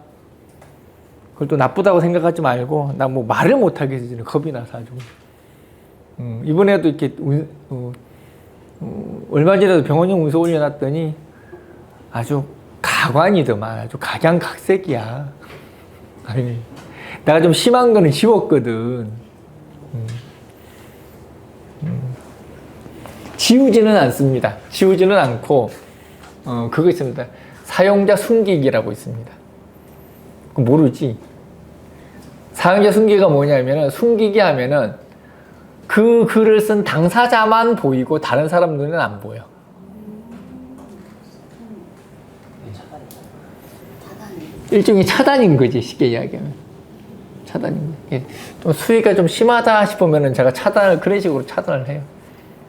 그걸 또 나쁘다고 생각하지 말고, 나 뭐 말을 못하겠어. 겁이 나서 아주. 이번에도 이렇게 얼마 전에도 병원용 운수 올려놨더니 아주 가관이더만. 아주 각양각색이야. 아니, 내가 좀 심한 거는 지웠거든. 지우지는 않습니다. 지우지는 않고, 그거 있습니다. 사용자 숨기기라고 있습니다. 그거 모르지? 사용자 숨기기가 뭐냐면은, 숨기기 하면은 그 글을 쓴 당사자만 보이고 다른 사람 눈에는 안 보여. 일종의 차단인 거지, 쉽게 이야기하면. 차단인 거지. 좀 수위가 좀 심하다 싶으면은 제가 그런 식으로 차단을 해요.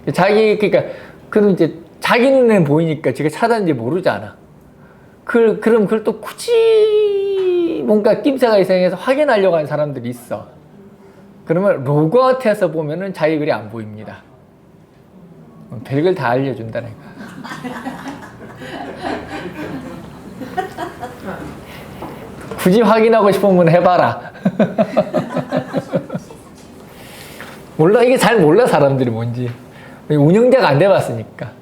그러니까, 그럼 이제 자기 눈에는 보이니까 제가 차단인지 모르잖아. 그럼 그걸 또 굳이 뭔가 낌새가 이상해서 확인하려고 하는 사람들이 있어. 그러면 로그아웃해서 보면은 자기 글이 안 보입니다. 별걸 다 알려준다, 내가. 굳이 확인하고 싶으면 해봐라. 몰라, 이게 잘 몰라, 사람들이 뭔지. 운영자가 안 돼봤으니까.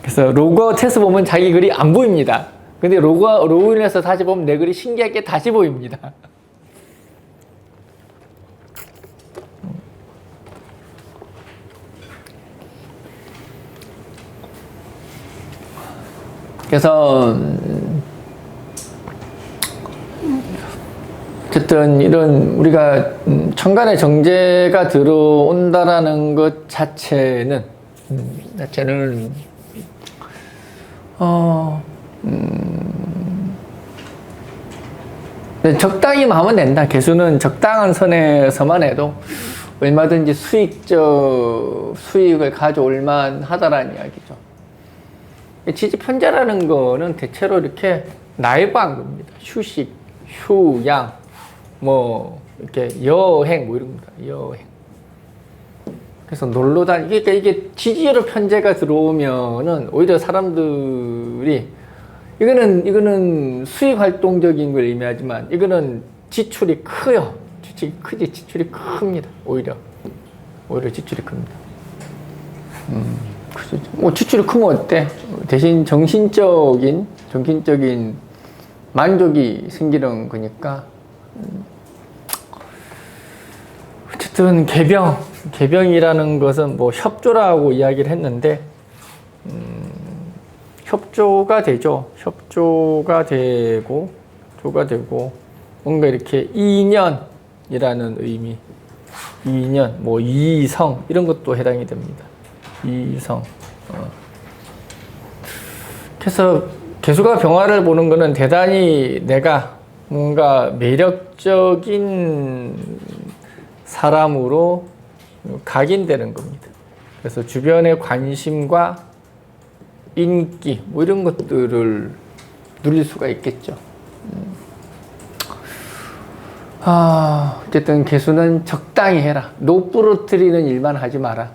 그래서 로그아웃해서 보면 자기 글이 안 보입니다. 근데 로그인해서 다시 보면 내 글이 신기하게 다시 보입니다. 그래서 어쨌든 이런 우리가 천간에 정제가 들어온다라는 것 자체는 적당히 하면 된다. 개수는 적당한 선에서만 해도 얼마든지 수익을 가져올 만하다라는 이야기죠. 지지편제라는 거는 대체로 이렇게 나이브한 겁니다. 휴식, 휴양, 뭐 이렇게 여행 뭐 이런 겁니다. 여행. 그래서 놀러 다니기. 그러니까 이게 지지로 편제가 들어오면은 오히려 사람들이 이거는 수익 활동적인 걸 의미하지만 이거는 지출이 커요. 지출이 큽니다. 오히려 지출이 큽니다. 뭐 지출이 크면 어때? 대신 정신적인 만족이 생기는 거니까. 어쨌든 개병이라는 것은 뭐 협조라고 이야기를 했는데, 협조가 되죠. 협조가 되고 뭔가 이렇게 이년이라는 의미, 이년, 뭐 이성 이런 것도 해당이 됩니다. 이성. 그래서 개수가 병화를 보는 거는 대단히 내가 뭔가 매력적인 사람으로 각인되는 겁니다. 그래서 주변의 관심과 인기, 뭐 이런 것들을 누릴 수가 있겠죠. 어쨌든 개수는 적당히 해라. 노부러뜨리는 일만 하지 마라.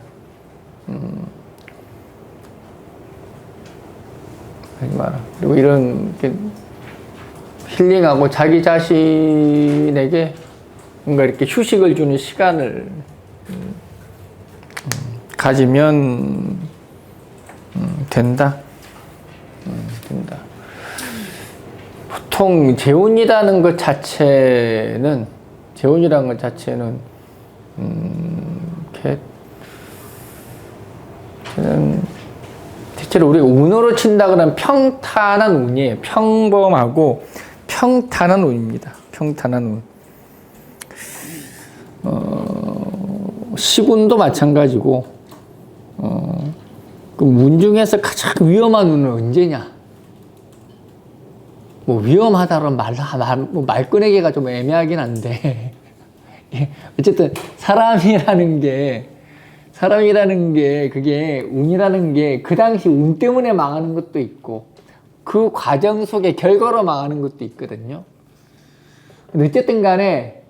하지 마라. 그리고 이런 힐링하고 자기 자신에게 뭔가 이렇게 휴식을 주는 시간을 가지면 된다. 된다. 보통 재혼이라는 것 자체는 이렇게 대체로 우리가 운으로 친다 그러면 평탄한 운이에요. 평범하고 평탄한 운입니다. 평탄한 운. 시군도 마찬가지고, 그 운 중에서 가장 위험한 운은 언제냐? 뭐 위험하다는 말 꺼내기가 좀 애매하긴 한데 어쨌든 사람이라는 게 그게 운이라는 게 그 당시 운 때문에 망하는 것도 있고 그 과정 속에 결과로 망하는 것도 있거든요. 근데 어쨌든 간에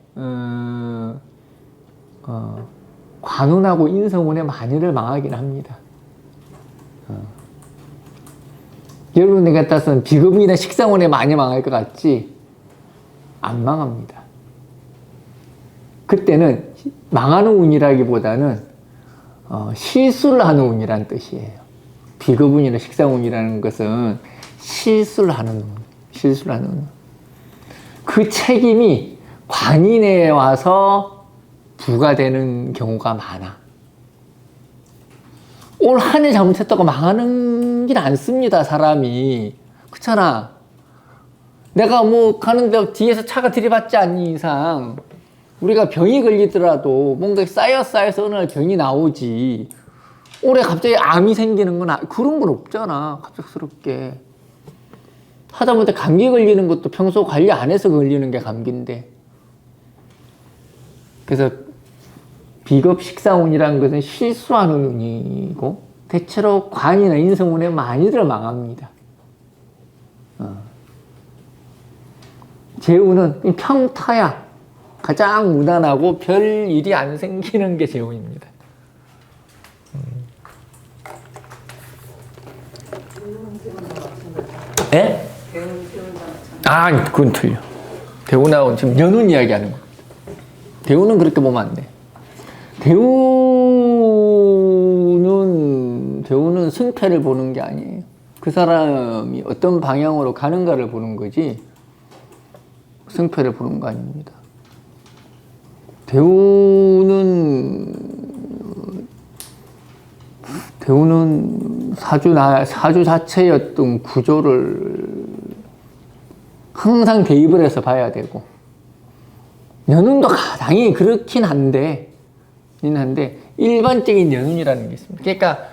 관운하고 인성운에 많이들 망하긴 합니다. 여러분들 같아서는 비급운이나 식상운에 많이 망할 것 같지? 안 망합니다. 그때는 망하는 운이라기보다는 실수를 하는 운이라는 뜻이에요. 비급운이나 식상운이라는 것은 실수를 하는 운. 그 책임이 관인에 와서 부과되는 경우가 많아. 올 한 해 잘못했다고 망하는 길 않습니다, 사람이. 그렇잖아. 내가 뭐 가는데 뒤에서 차가 들이받지 않는 이상 우리가 병이 걸리더라도 뭔가 쌓여서 어느 날 병이 나오지. 올해 갑자기 암이 생기는 건 그런 건 없잖아, 갑작스럽게. 하다못해 감기 걸리는 것도 평소 관리 안 해서 걸리는 게 감기인데. 그래서 비급 식상운이라는 것은 실수하는 운이고 대체로 관이나 인성운에 많이들 망합니다. 재운은 평타야. 가장 무난하고 별 일이 안 생기는 게 재운입니다. 예? 그건 틀려. 대운하고는 지금 연운 이야기 하는 거야. 대운은 그렇게 보면 안 돼. 대운은 승패를 보는 게 아니에요. 그 사람이 어떤 방향으로 가는가를 보는 거지, 승패를 보는 거 아닙니다. 대운은 사주 자체의 어떤 구조를 항상 대입을 해서 봐야 되고, 연운도 당연히 그렇긴 한데 일반적인 연운이라는 게 있습니다. 그러니까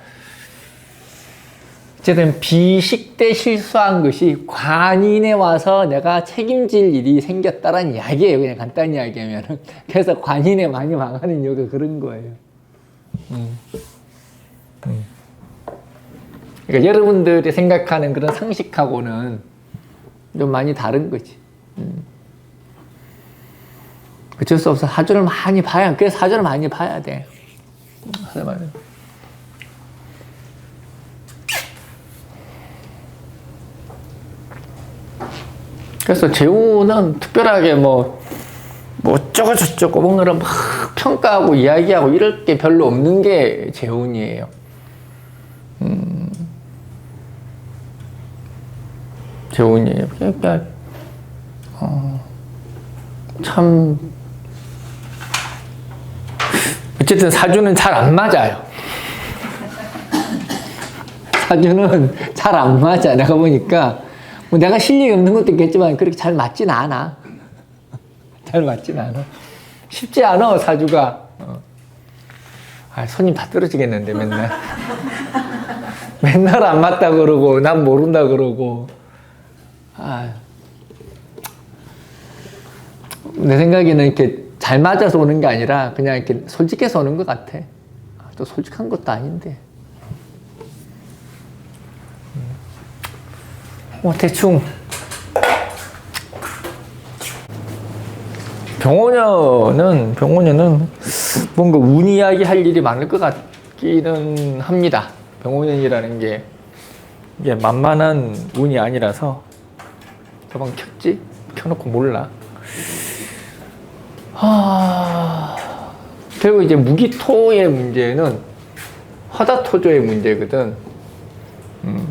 어쨌든 비식대 실수한 것이 관인에 와서 내가 책임질 일이 생겼다라는 이야기예요. 그냥 간단히 이야기하면은. 그래서 관인에 많이 망하는 이유가 그런 거예요. 그러니까 여러분들이 생각하는 그런 상식하고는 좀 많이 다른 거지. 어쩔 수 없어. 사주를 많이 봐야, 그래서 사주를 많이 봐야 돼. 그래서 재우는 특별하게 뭐 어쩌고 저쩌고 뭔가를 막 평가하고 이야기하고 이럴 게 별로 없는 게 재운이에요. 재운이에요. 그러니까 참 어쨌든 사주는 잘 안 맞아요. 사주는 잘 안 맞아. 내가 보니까 뭐 내가 실력이 없는 것도 있겠지만 그렇게 잘 맞진 않아. 잘 맞진 않아. 쉽지 않아, 사주가. 손님 다 떨어지겠는데, 맨날. 맨날 안 맞다 그러고 난 모른다 그러고. 내 생각에는 이렇게 잘 맞아서 오는 게 아니라 그냥 이렇게 솔직해서 오는 것 같아. 또 솔직한 것도 아닌데. 뭐 대충 병원녀는 뭔가 운 이야기 할 일이 많을 것 같기는 합니다. 병원년이라는 게 이게 만만한 운이 아니라서 저방 켰지? 켜놓고 몰라. 그리고 이제 무기토의 문제는 화다토조의 문제거든.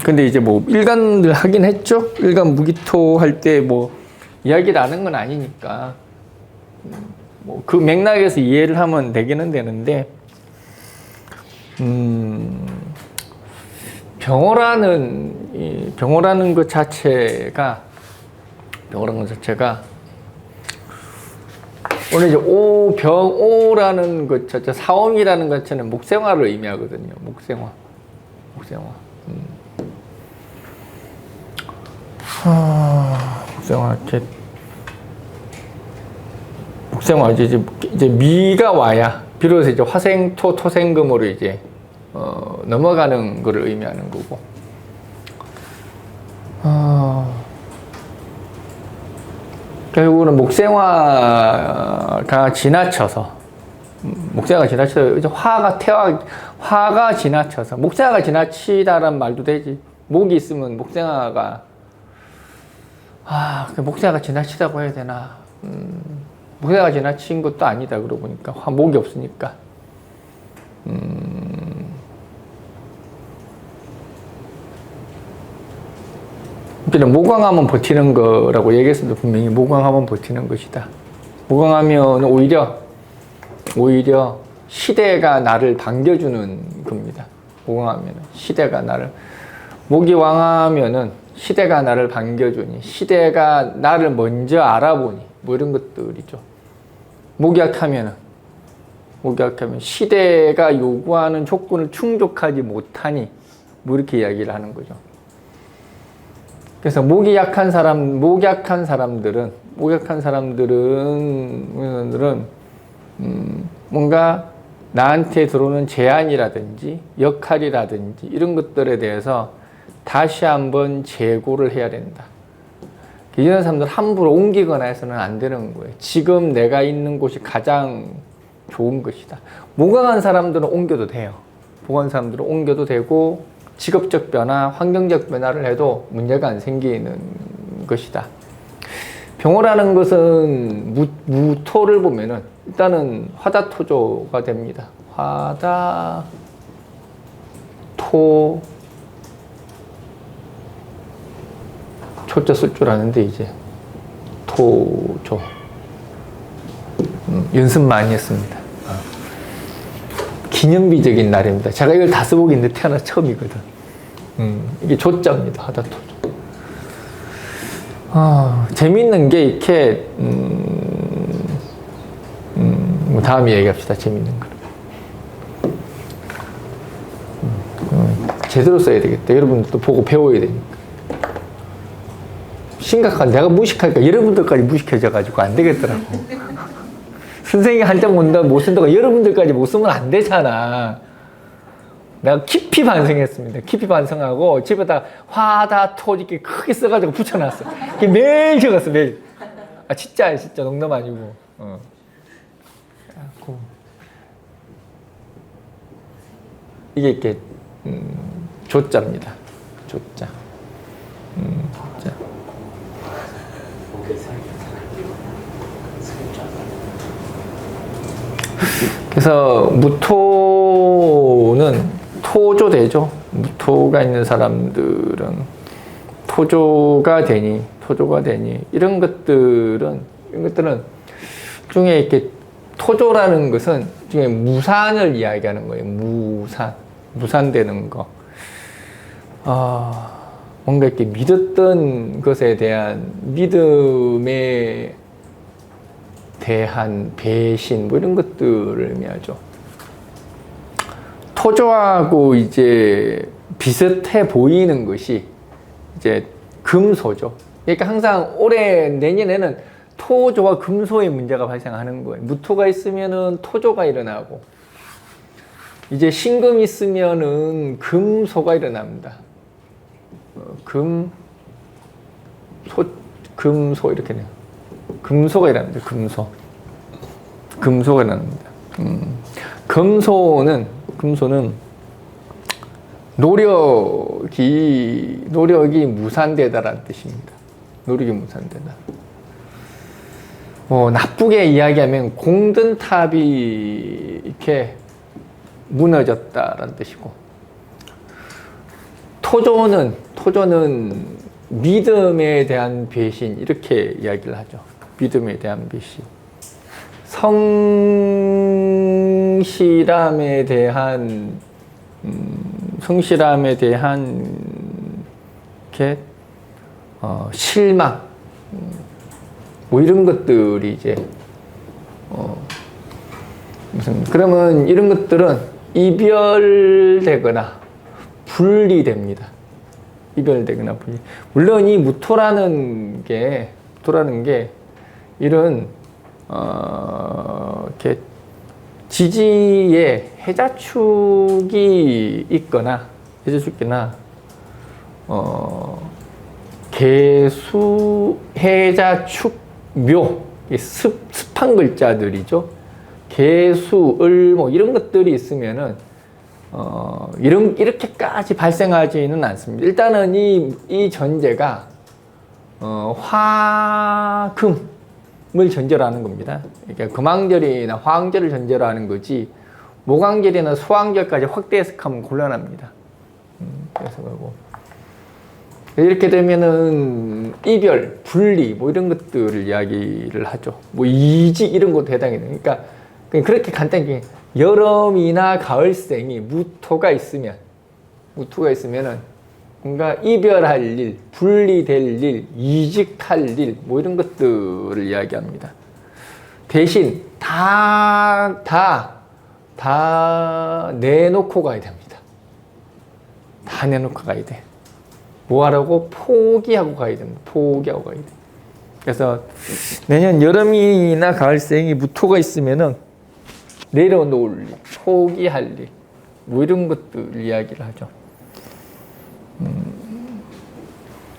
근데 이제 뭐 일간들 하긴 했죠. 일간 무기토 할 때 뭐 이야기를 하는 건 아니니까 뭐 그 맥락에서 이해를 하면 되기는 되는데 병호라는 것 자체가 오늘 이제 병오라는 것 자체, 사옴이라는 것 자체는 목생화를 의미하거든요. 목생화. 목생화 이제 미가 와야 비로소 이제 화생토 토생금으로 이제 넘어가는 것을 의미하는 거고. 결국은 목생화가 지나쳐서 이제 화가 지나쳐서 목생화가 지나치다란 말도 되지. 목이 있으면 목생화가 목생화가 지나치다고 해야 되나? 목생화가 지나친 것도 아니다. 그러고 보니까 목이 없으니까. 그냥 모강하면 버티는 거라고 얘기했습니다. 분명히 모강하면 버티는 것이다. 모강하면 오히려 시대가 나를 반겨주는 겁니다. 모강하면 시대가 목이 왕하면은 시대가 나를 반겨주니, 시대가 나를 먼저 알아보니, 뭐 이런 것들이죠. 목이 약하면 시대가 요구하는 조건을 충족하지 못하니, 뭐 이렇게 이야기를 하는 거죠. 그래서 목이 약한 사람들은 뭔가 나한테 들어오는 제안이라든지 역할이라든지 이런 것들에 대해서 다시 한번 재고를 해야 된다. 이런 사람들 함부로 옮기거나 해서는 안 되는 거예요. 지금 내가 있는 곳이 가장 좋은 것이다. 모강한 사람들은 옮겨도 돼요. 모강한 사람들은 옮겨도 되고 직업적 변화, 환경적 변화를 해도 문제가 안 생기는 것이다. 병호라는 것은 무토를 보면은 일단은 화다토조가 됩니다. 화다토 초자 쓸 줄 아는데 이제 토조 연습 많이 했습니다. 기념비적인 날입니다. 제가 이걸 다 써보기 있는데 태어나서 처음이거든. 이게 조자입니다. 화다토조. 재밌는 게 이렇게 뭐 다음에 얘기합시다. 재밌는 거. 제대로 써야 되겠다. 여러분들도 보고 배워야 되니까. 심각한 내가 무식하니까 여러분들까지 무식해져가지고 안 되겠더라고. 선생님이 한 장 못 쓴다고 여러분들까지 못 쓰면 안 되잖아. 내가 깊이 반성했습니다. 깊이 반성하고 집에다 화다토 이렇게 크게 써가지고 붙여놨어. 매일 적었어, 매일. 진짜 농담 아니고. 이게 이렇게 조자입니다. 조자. 조자. 그래서 무토는 토조되죠. 무토가 있는 사람들은 토조가 되니 이런 것들은 중에 이렇게 토조라는 것은 중에 무산을 이야기하는 거예요. 무산되는 거. 뭔가 이렇게 믿었던 것에 대한 믿음에 대한 배신 뭐 이런 것들을 의미하죠. 토조하고 이제 비슷해 보이는 것이 이제 금소죠. 그러니까 항상 올해 내년에는 토조와 금소의 문제가 발생하는 거예요. 무토가 있으면은 토조가 일어나고 이제 신금이 있으면은 금소가 일어납니다. 금소 이렇게 돼요. 금소가 일어납니다. 금소가 일어납니다. 금소는 노력이 무산되다라는 뜻입니다. 노력이 무산되다. 나쁘게 이야기하면 공든 탑이 이렇게 무너졌다라는 뜻이고, 토조는 믿음에 대한 배신, 이렇게 이야기를 하죠. 믿음에 대한 배신. 성실함에 대한 이렇게 실망, 뭐 이런 것들이 이제 그러면 이런 것들은 이별되거나 분리됩니다. 물론 이 무토라는 게 이런 이렇게 지지에 해자축이 있거나 개수, 해자축, 묘, 습한 글자들이죠. 개수, 을, 뭐 이런 것들이 있으면은 이렇게까지 발생하지는 않습니다. 일단은 이 전제가 화금을 전제로 하는 겁니다. 그러니까 금왕절이나 화왕절을 전제로 하는 거지, 목왕절이나 소왕절까지 확대 해석하면 곤란합니다. 그래서 그러고 이렇게 되면은 이별, 분리 뭐 이런 것들을 이야기를 하죠. 뭐 이직 이런 것도 해당이 돼요. 그러니까 그렇게 간단히 여름이나 가을생이 무토가 있으면은 뭔가 이별할 일, 분리될 일, 이직할 일, 뭐 이런 것들을 이야기합니다. 대신 다 내놓고 가야 됩니다. 다 내놓고 가야 돼. 뭐 하라고? 포기하고 가야 됩니다. 포기하고 가야 돼. 그래서 내년 여름이나 가을생이 무토가 있으면은 내려놓을 일, 포기할 일, 뭐 이런 것들 이야기를 하죠.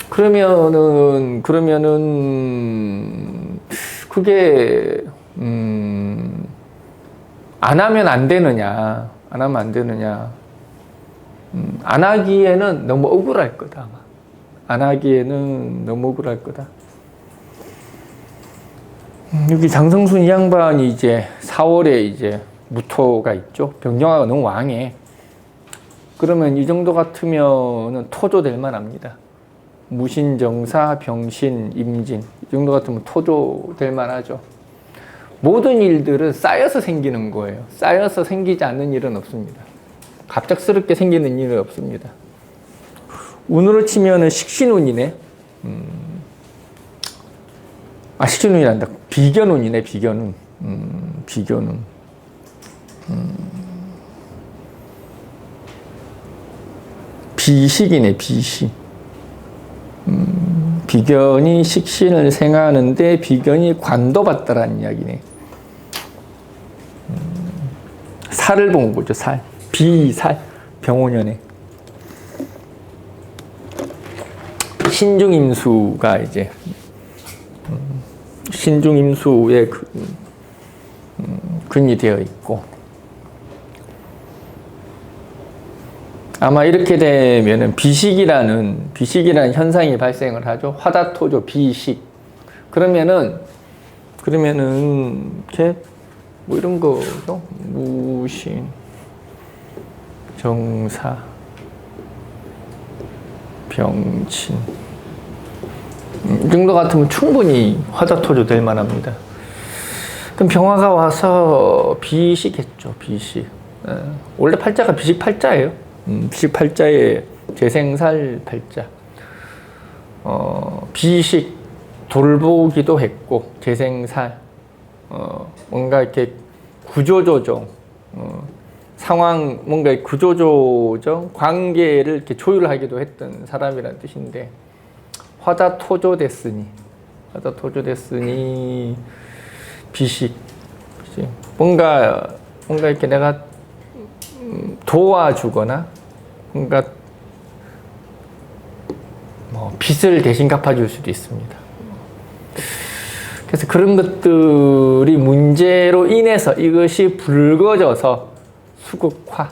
그러면은 그게 안 하면 안 되느냐? 안 하기에는 너무 억울할 거다. 아마. 안 하기에는 너무 억울할 거다. 여기 장성순 이 양반이 이제 4월에 이제 무토가 있죠. 병정화가 너무 왕해. 그러면 이 정도 같으면은 토조 될 만합니다. 무신정사, 병신, 임진 이 정도 같으면 토조 될 만하죠. 모든 일들은 쌓여서 생기는 거예요. 쌓여서 생기지 않는 일은 없습니다. 갑작스럽게 생기는 일은 없습니다. 운으로 치면은 식신운이네. 식신운이란다. 비견운이네. 비견운. 비식이네. 비식. 비견이 식신을 생하는데 비견이 관도받다라는 이야기네. 살을 본 거죠. 살. 비살. 병오년에. 신중임수가 이제 신중임수에 근이 되어 있고, 아마 이렇게 되면은 비식이라는 현상이 발생을 하죠. 화다토조 비식. 그러면은 이렇게 뭐 이런 거죠. 무신, 정사, 병친. 이 정도 같으면 충분히 화다토조 될 만합니다. 그럼 병화가 와서 비식했죠. 비식. 원래 팔자가 비식 팔자예요. 비식 팔자에 재생살 팔자. 비식 돌보기도 했고, 재생살. 뭔가 이렇게 구조조정, 상황, 뭔가 구조조정, 관계를 이렇게 조율하기도 했던 사람이라는 뜻인데, 화다토조 됐으니 비식. 뭔가 이렇게 내가 도와주거나, 뭔가 빚을 대신 갚아줄 수도 있습니다. 그래서 그런 것들이 문제로 인해서 이것이 불거져서 수극화,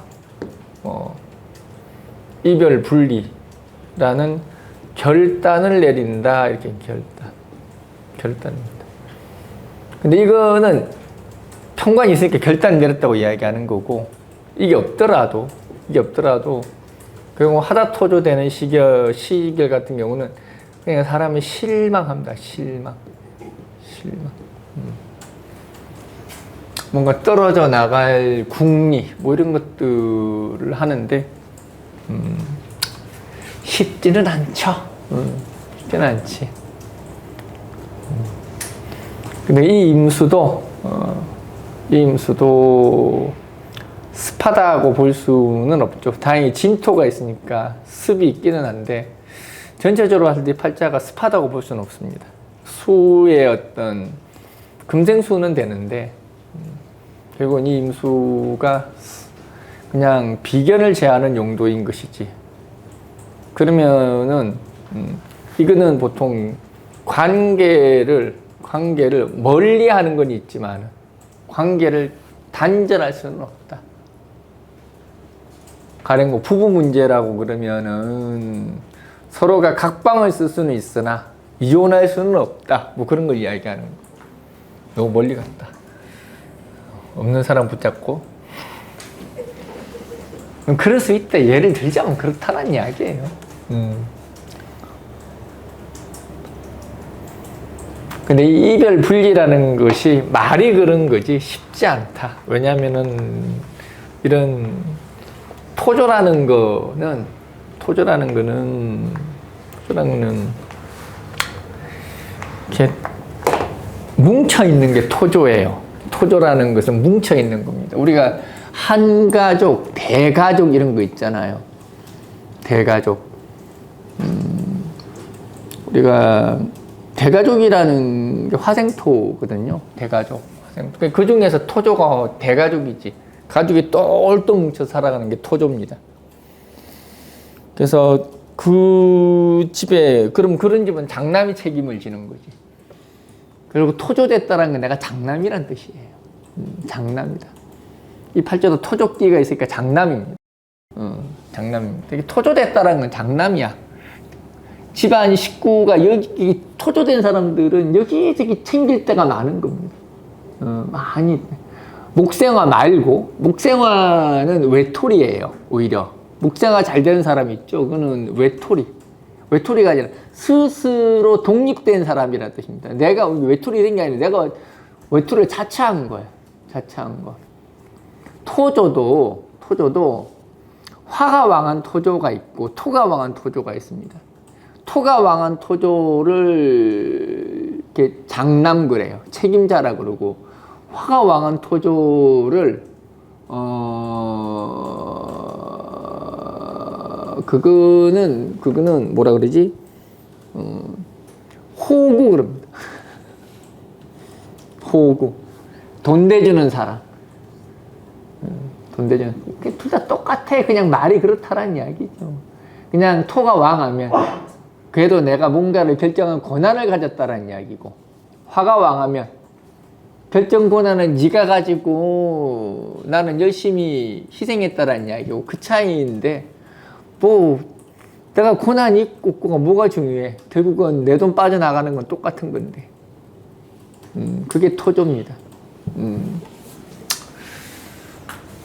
이별 분리라는 결단을 내린다. 이렇게 결단입니다. 근데 이거는 편관이 있으니까 결단 내렸다고 이야기하는 거고, 이게 없더라도 결국 하다토조되는 시결 같은 경우는 그냥 사람이 실망합니다. 실망. 뭔가 떨어져 나갈 궁리 뭐 이런 것들을 하는데 쉽지는 않죠. 쉽지는 않지. 근데 이 임수도 습하다고 볼 수는 없죠. 다행히 진토가 있으니까 습이 있기는 한데 전체적으로 봤을 때 팔자가 습하다고 볼 수는 없습니다. 수의 어떤 금생수는 되는데 결국은 이 임수가 그냥 비견을 제하는 용도인 것이지. 그러면은 이거는 보통 관계를 멀리하는 건 있지만 관계를 단절할 수는 없다. 가령 뭐 부부 문제라고 그러면은 서로가 각방을 쓸 수는 있으나 이혼할 수는 없다. 뭐 그런 걸 이야기하는 거. 너무 멀리 갔다. 없는 사람 붙잡고. 그럴 수 있다. 예를 들자면 그렇다는 이야기예요. 근데 이 이별 분리라는 것이 말이 그런 거지 쉽지 않다. 왜냐면은 이런 토조라는 거는 이렇게 뭉쳐있는 게 토조예요. 토조라는 것은 뭉쳐있는 겁니다. 우리가 한가족, 대가족 이런 거 있잖아요. 대가족. 우리가 대가족이라는 게 화생토거든요. 대가족. 화생토. 그 중에서 토조가 대가족이지. 가족이 똘똘 뭉쳐 살아가는 게 토조입니다. 그래서 그 집에, 그럼 그런 집은 장남이 책임을 지는 거지. 그리고 토조됐다는 건 내가 장남이란 뜻이에요. 장남이다. 이 팔자도 토조기가 있으니까 장남입니다. 장남입니다. 이게 토조됐다는 건 장남이야. 집안 식구가 여기 토조된 사람들은 여기저기 챙길 때가 많은 겁니다. 많이. 목생화 말고, 목생화는 외톨이에요, 오히려. 목생화 잘 되는 사람 있죠? 그거는 외톨이. 외톨이가 아니라 스스로 독립된 사람이라는 뜻입니다. 내가 외톨이 된 게 아니라 내가 외톨이를 자처한 거예요. 자처한 거. 토조도 화가 왕한 토조가 있고 토가 왕한 토조가 있습니다. 토가 왕한 토조를 이렇게 장남 그래요. 책임자라 그러고, 화가 왕한 토조를 그거는 뭐라 그러지? 호구 그럽니다. 호구. 돈 대주는 사람. 돈 대주는. 둘 다 똑같아. 그냥 말이 그렇다라는 이야기죠. 그냥 토가 왕하면 그래도 내가 뭔가를 결정한 권한을 가졌다라는 이야기고, 화가 왕하면 결정 권한은 네가 가지고 나는 열심히 희생했다라는 이야기고, 그 차이인데 뭐 내가 권한이 있고 없고가 뭐가 중요해. 결국은 내 돈 빠져나가는 건 똑같은 건데. 그게 토조입니다.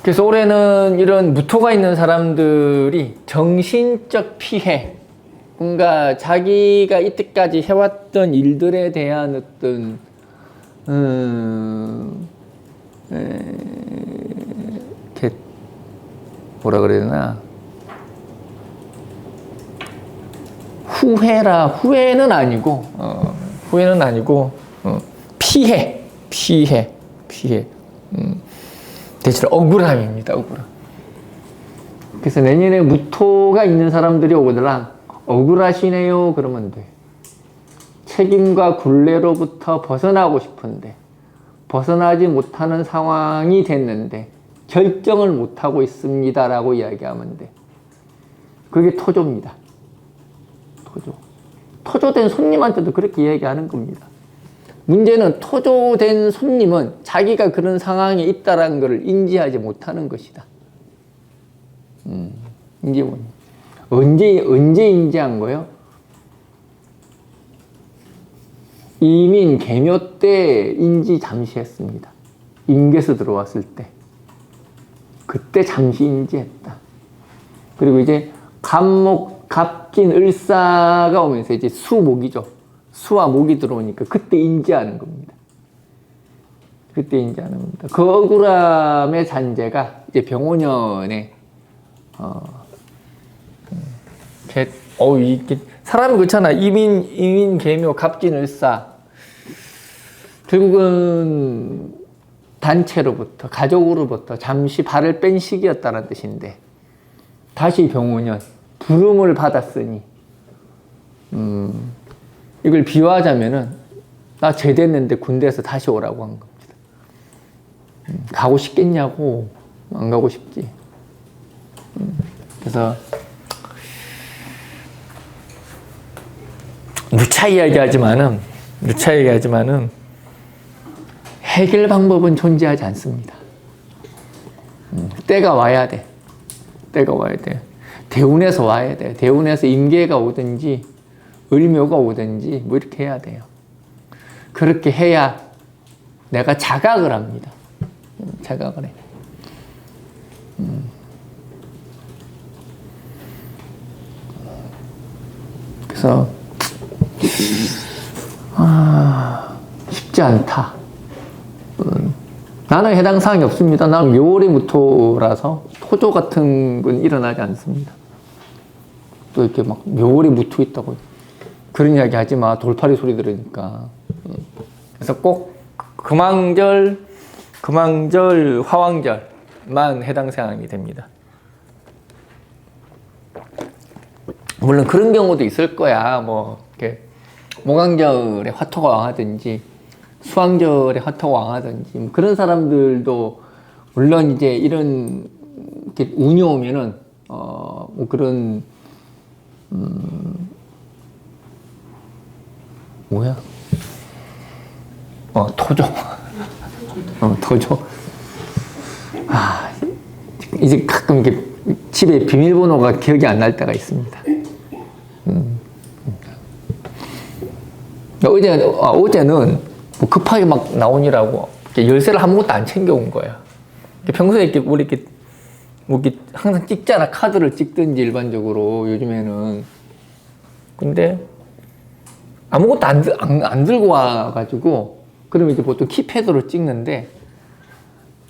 그래서 올해는 이런 무토가 있는 사람들이 정신적 피해, 뭔가 자기가 이때까지 해왔던 일들에 대한 어떤 이렇게 뭐라 그래야 되나, 후회는 아니고 피해. 대신 억울함입니다. 억울함. 그래서 내년에 무토가 있는 사람들이 오거나 억울하시네요 그러면 돼. 책임과 굴레로부터 벗어나고 싶은데 벗어나지 못하는 상황이 됐는데 결정을 못하고 있습니다라고 이야기하면 돼. 그게 토조입니다. 토조. 토조된 손님한테도 그렇게 이야기하는 겁니다. 문제는 토조된 손님은 자기가 그런 상황에 있다는 것을 인지하지 못하는 것이다. 인지 못. 언제 인지한 거예요? 이민 개묘 때 인지 잠시 했습니다. 임계수 들어왔을 때. 그때 잠시 인지했다. 그리고 이제 갑목, 갑진, 을사가 오면서 이제 수목이죠. 수와 목이 들어오니까 그때 인지하는 겁니다. 그때 인지하는 겁니다. 그 억울함의 잔재가 이제 병오년에 이게 사람이 그렇잖아. 이민, 계묘, 갑진, 을사. 결국은 단체로부터, 가족으로부터 잠시 발을 뺀 시기였다는 뜻인데, 다시 병오년, 부름을 받았으니, 이걸 비유하자면은, 나 제대했는데 군대에서 다시 오라고 한 겁니다. 가고 싶겠냐고, 안 가고 싶지. 그래서, 누차 이야기하지만은 해결 방법은 존재하지 않습니다. 때가 와야 돼. 대운에서 와야 돼. 대운에서 임계가 오든지 을묘가 오든지 뭐 이렇게 해야 돼요. 그렇게 해야 내가 자각을 합니다. 자각을 해. 그래서 쉽지 않다. 나는 해당 사항이 없습니다. 나는 묘월의 무토라서 토조 같은 건 일어나지 않습니다. 또 이렇게 막 묘월이 무토 있다고 그런 이야기 하지 마. 돌팔이 소리 들으니까. 그래서 꼭 금왕절, 화왕절만 해당 사항이 됩니다. 물론 그런 경우도 있을 거야. 뭐 이렇게 목왕절에 화토가 왕하든지 수왕절에 화토가 왕하든지 뭐 그런 사람들도 물론 이제 이런 이렇게 운이 오면은 뭐 그런 뭐야? 토조. 토조. 이제 가끔 이렇게 집에 비밀번호가 기억이 안 날 때가 있습니다. 어제는 뭐 급하게 막 나오느라고 열쇠를 아무것도 안 챙겨온 거야. 평소에 이렇게 우리 이렇게 뭐 이렇게 항상 찍잖아. 카드를 찍든지 일반적으로 요즘에는. 근데 아무것도 안 들고 와가지고 그러면 이제 보통 키패드로 찍는데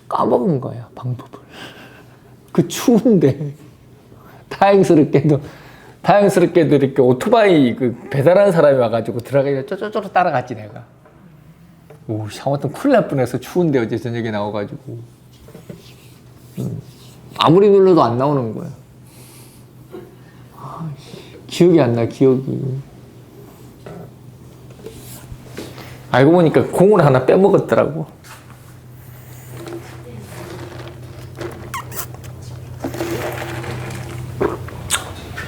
까먹은 거야, 방법을. 그 추운데 다행스럽게도 이렇게 오토바이 그 배달하는 사람이 와가지고 들어가기가 쪼쪼쪼 따라갔지 내가. 오, 샤워통 큰일 날 뻔해서 추운데 어제 저녁에 나와가지고 아무리 눌러도 안 나오는 거야. 기억이 안 나, 기억이. 알고 보니까 공을 하나 빼먹었더라고.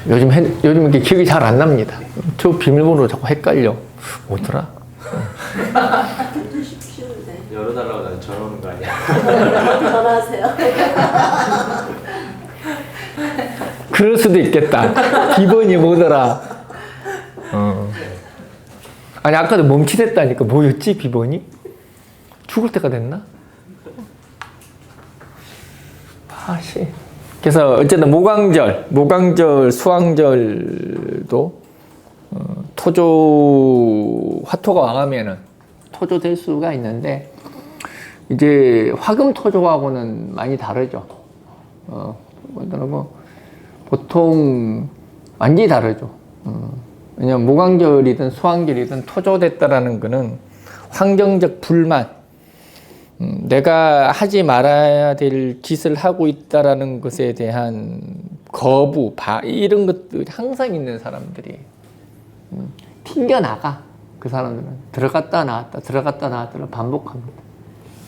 요즘 이렇게 기억이 잘 안 납니다. 저 비밀번호 자꾸 헷갈려. 뭐더라? 쉬운데. 열어달라고 나한테 전화 오는 거 아니야? 전화하세요. 그럴 수도 있겠다. 기본이 뭐더라? 아니 아까도 멈칫했다니까. 뭐였지 비번이? 죽을 때가 됐나? 아씨. 그래서 어쨌든 목왕절, 수왕절도 토조 화토가 왕하면은 토조 될 수가 있는데 이제 화금 토조하고는 많이 다르죠. 뭐 보통 완전히 다르죠. 왜냐면 목왕절이든 수왕절이든 토조됐다라는 거는 환경적 불만, 내가 하지 말아야 될 짓을 하고 있다라는 것에 대한 거부, 이런 것들이 항상 있는 사람들이 튕겨나가. 그 사람들은 들어갔다 나왔다를 반복합니다.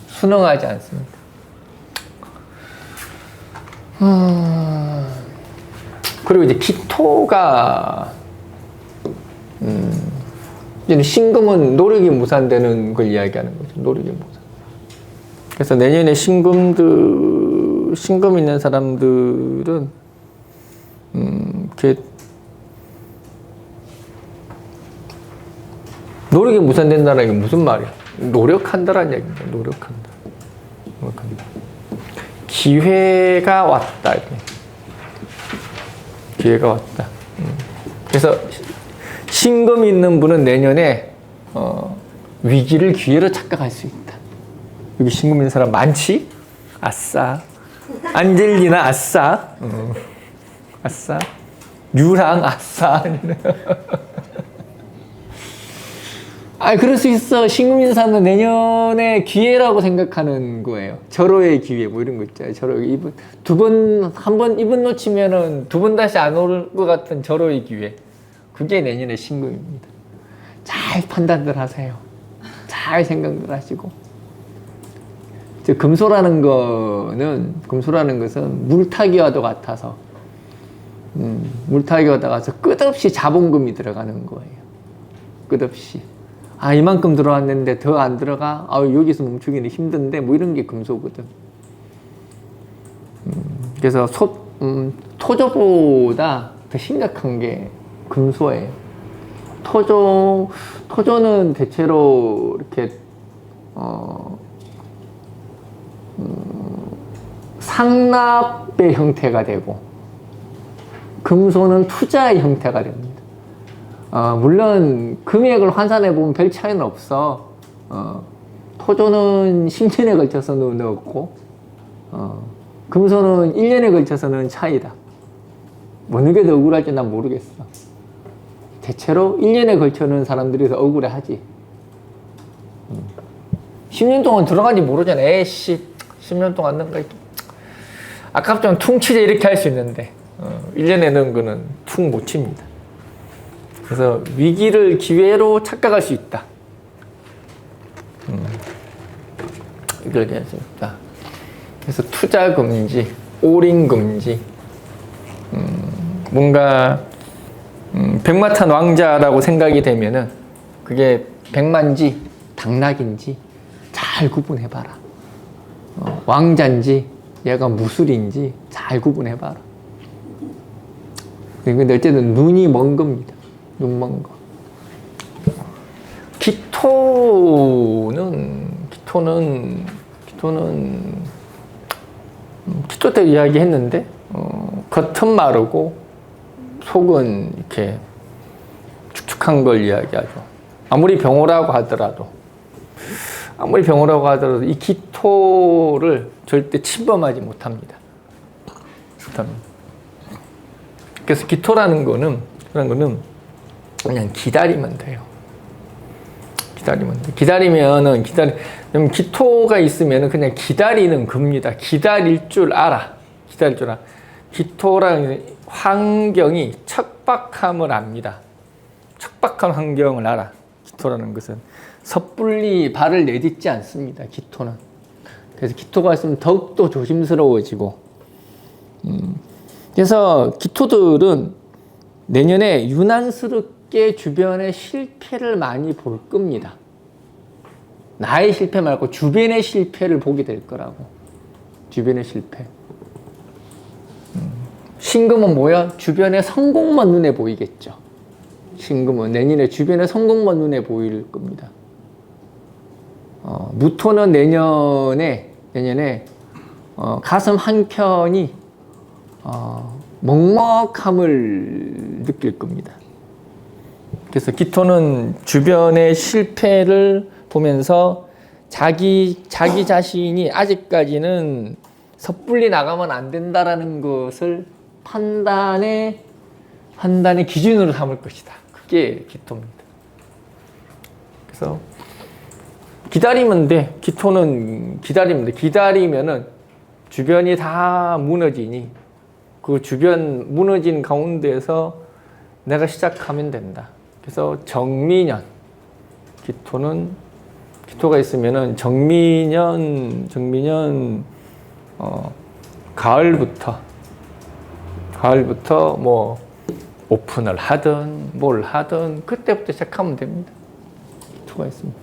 순응하지 않습니다. 그리고 이제 기토가 이제 신금은 노력이 무산되는 걸 이야기하는 거죠. 노력이 무산. 그래서 내년에 신금 있는 사람들은 이렇게 노력이 무산된다는 게 무슨 말이야? 노력한다라는 얘기입니다. 노력한다. 기회가 왔다. 기회가 왔다. 그래서 신금이 있는 분은 내년에 위기를 기회로 착각할 수 있다. 여기 신금 있는 사람 많지? 아싸. 안젤리나 아싸. 아싸. 유랑 아싸. 그럴 수 있어. 신금 있는 사람은 내년에 기회라고 생각하는 거예요. 절호의 기회, 뭐 이런 거 있잖아요. 절호의 이분, 한 번 이분 놓치면은 두 번 다시 안 올 것 같은 절호의 기회. 그게 내년의 신금입니다. 잘 판단들 하세요. 잘 생각들 하시고. 금소라는 것은 물타기와도 같아서, 물타기와도 같아서 끝없이 자본금이 들어가는 거예요. 끝없이. 이만큼 들어왔는데 더 안 들어가? 여기서 멈추기는 힘든데, 뭐 이런 게 금소거든. 그래서 토조보다 더 심각한 게 금소예요. 토조는 대체로 이렇게, 상납의 형태가 되고, 금소는 투자의 형태가 됩니다. 물론 금액을 환산해 보면 별 차이는 없어. 토조는 10년에 걸쳐서 넣었고, 금소는 1년에 걸쳐서 넣은 차이다. 어느 게 더 억울할지 난 모르겠어. 대체로 1년에 걸쳐 넣은 사람들이 더 억울해 하지. 10년 동안 들어간지 모르잖아. 10년 동안 넣은 거 아깝지만 퉁치자 이렇게 할 수 있는데, 1년에 넣은 거는 퉁 못 칩니다. 그래서 위기를 기회로 착각할 수 있다. 이걸 할 수 있다. 그래서 투자 금지, 올인 금지. 뭔가 백마탄 왕자라고 생각이 되면은 그게 백만지, 당락인지 잘 구분해봐라. 왕자인지 얘가 무술인지 잘 구분해봐라. 근데 어쨌든 눈이 먼 겁니다. 눈 먼 거. 기토 때 이야기했는데, 겉은 마르고 속은 이렇게 축축한 걸 이야기하죠. 아무리 병호라고 하더라도 이 기토를 절대 침범하지 못합니다. 그래서 기토라는 거는 그냥 기다리면 돼요. 기다리면 기토가 있으면 그냥 기다리는 겁니다. 기다릴 줄 알아. 기토라는 환경이 척박함을 압니다. 척박한 환경을 알아. 기토라는 것은 섣불리 발을 내딛지 않습니다. 기토는. 그래서 기토가 있으면 더욱더 조심스러워지고. 그래서 기토들은 내년에 유난스럽게 주변의 실패를 많이 볼 겁니다. 나의 실패 말고 주변의 실패를 보게 될 거라고. 주변의 실패. 신금은 뭐야? 주변의 성공만 눈에 보이겠죠. 신금은 내년에 주변의 성공만 눈에 보일 겁니다. 무토는 내년에 가슴 한편이 먹먹함을 느낄 겁니다. 그래서 기토는 주변의 실패를 보면서 자기 자신이 아직까지는 섣불리 나가면 안 된다라는 것을 판단의 기준으로 삼을 것이다. 그게 기토입니다. 그래서 기다리면 돼. 기토는 기다리면 돼. 기다리면은 주변이 다 무너지니 그 주변 무너진 가운데서 내가 시작하면 된다. 그래서 정미년, 기토가 있으면은 정미년 가을부터 뭐 오픈을 하든 뭘 하든 그때부터 시작하면 됩니다. 수가 있습니다.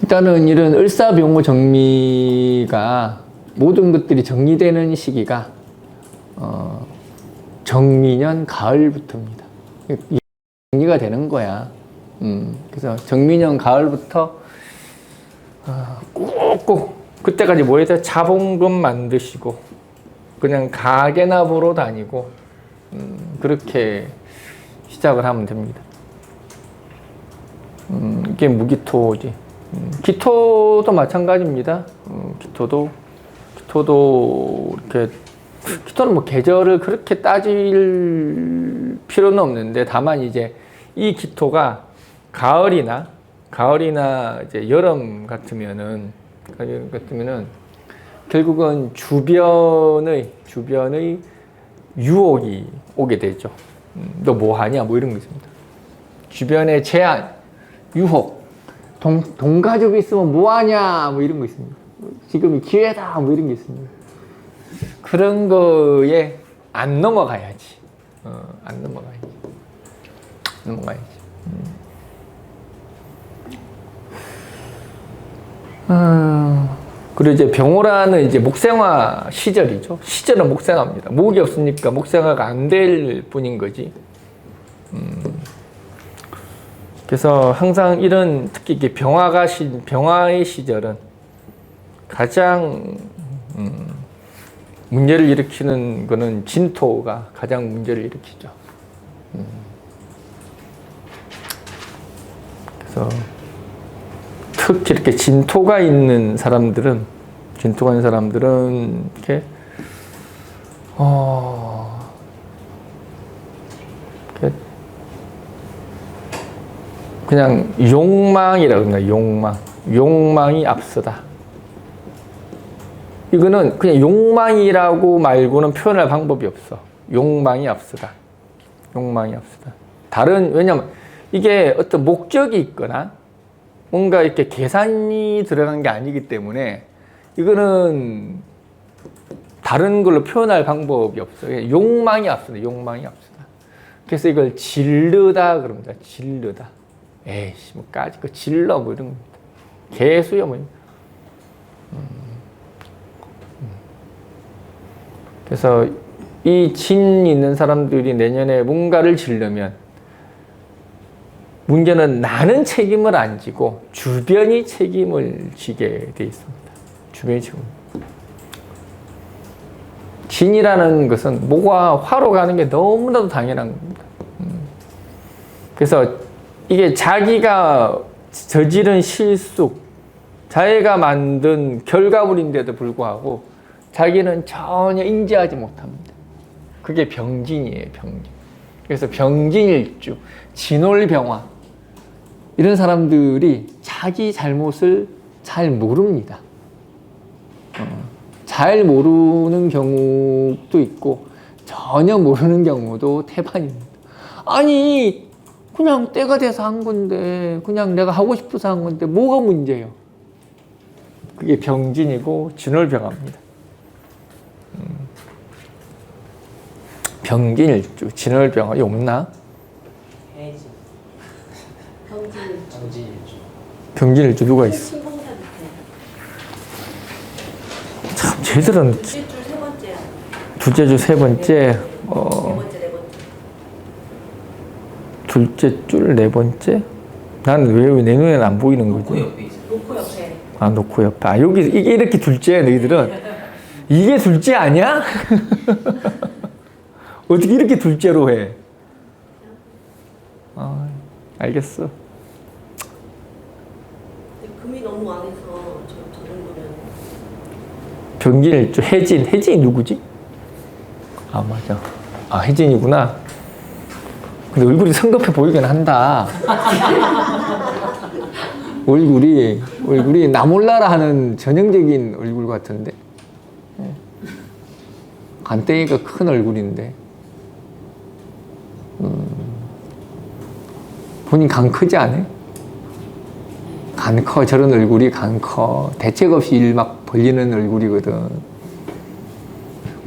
일단은 이런 을사병호 정미가 모든 것들이 정리되는 시기가 정미년 가을부터입니다. 정리가 되는 거야. 그래서 정미년 가을부터 꼭꼭 그때까지 뭐 해야 돼? 자본금 만드시고 그냥 가게나 보러 다니고 그렇게 시작을 하면 됩니다. 이게 무기토지. 기토도 마찬가지입니다. 기토도 이렇게 기토는 뭐 계절을 그렇게 따질 필요는 없는데 다만 이제 이 기토가 가을이나 이제 여름 같으면은 결국은 주변의 유혹이 오게 되죠. 너 뭐 하냐? 뭐 이런 거 있습니다. 주변의 제한, 유혹, 동가족이 있으면 뭐 하냐? 뭐 이런 거 있습니다. 지금이 기회다. 뭐 이런 게 있습니다. 그런 거에 안 넘어가야지. 안 넘어가야지. 그리고 이제 병호라는 이제 목생화 시절이죠. 시절은 목생화입니다. 목이 없으니까 목생화가 안 될 뿐인 거지. 그래서 항상 이런 특히 이게 병화의 시절은 가장 문제를 일으키는 거는 진토가 가장 문제를 일으키죠. 그래서 특히 이렇게 진토가 있는 사람들은 이렇게 그냥 욕망이라고 합니다. 욕망이 앞서다. 이거는 그냥 욕망이라고 말고는 표현할 방법이 없어. 욕망이 앞서다. 왜냐면 이게 어떤 목적이 있거나 뭔가 이렇게 계산이 들어간 게 아니기 때문에 이거는 다른 걸로 표현할 방법이 없어요. 욕망이 앞서다. 그래서 이걸 질르다 그럽니다. 질르다. 에이씨, 뭐 까짓 거 질러 뭐 이런 겁니다. 개수요 뭐. 그래서 이 진 있는 사람들이 내년에 뭔가를 지려면 문제는 나는 책임을 안 지고 주변이 책임을 지게 돼 있습니다. 주변이 책임. 진이라는 것은 모가 화로 가는 게 너무나도 당연한 겁니다. 그래서 이게 자기가 저지른 실수, 자기가 만든 결과물인데도 불구하고 자기는 전혀 인지하지 못합니다. 그게 병진이에요, 병진. 그래서 병진일주, 진홀병화 이런 사람들이 자기 잘못을 잘 모릅니다. 잘 모르는 경우도 있고 전혀 모르는 경우도 태반입니다. 아니 그냥 때가 돼서 한 건데 그냥 내가 하고 싶어서 한 건데 뭐가 문제예요? 그게 병진이고 진월병화입니다. 병진일주, 진월병화 이 없나? 병진일주 누가 있어? 참 쟤들은 둘째 줄 세 번째야. 둘째 줄 세 번째, 네 번째. 둘째 줄 네 번째? 나는 왜 내 눈에는 안 보이는 거지? 놓고 옆에. 아, 놓고 옆에. 아, 여기 이게 이렇게 둘째야, 너희들은? 이게 둘째 아니야? 어떻게 이렇게 둘째로 해? 아, 알겠어. 금이 너무 왕해서 저 정도면. 병진일주, 혜진이 누구지? 아, 맞아. 아, 혜진이구나. 근데 얼굴이 성급해 보이긴 한다. 얼굴이 나 몰라라 하는 전형적인 얼굴 같은데. 간땡이가 큰 얼굴인데. 본인 간 크지 않아? 간 커. 저런 얼굴이 간 커. 대책 없이 일 막 벌리는 얼굴이거든.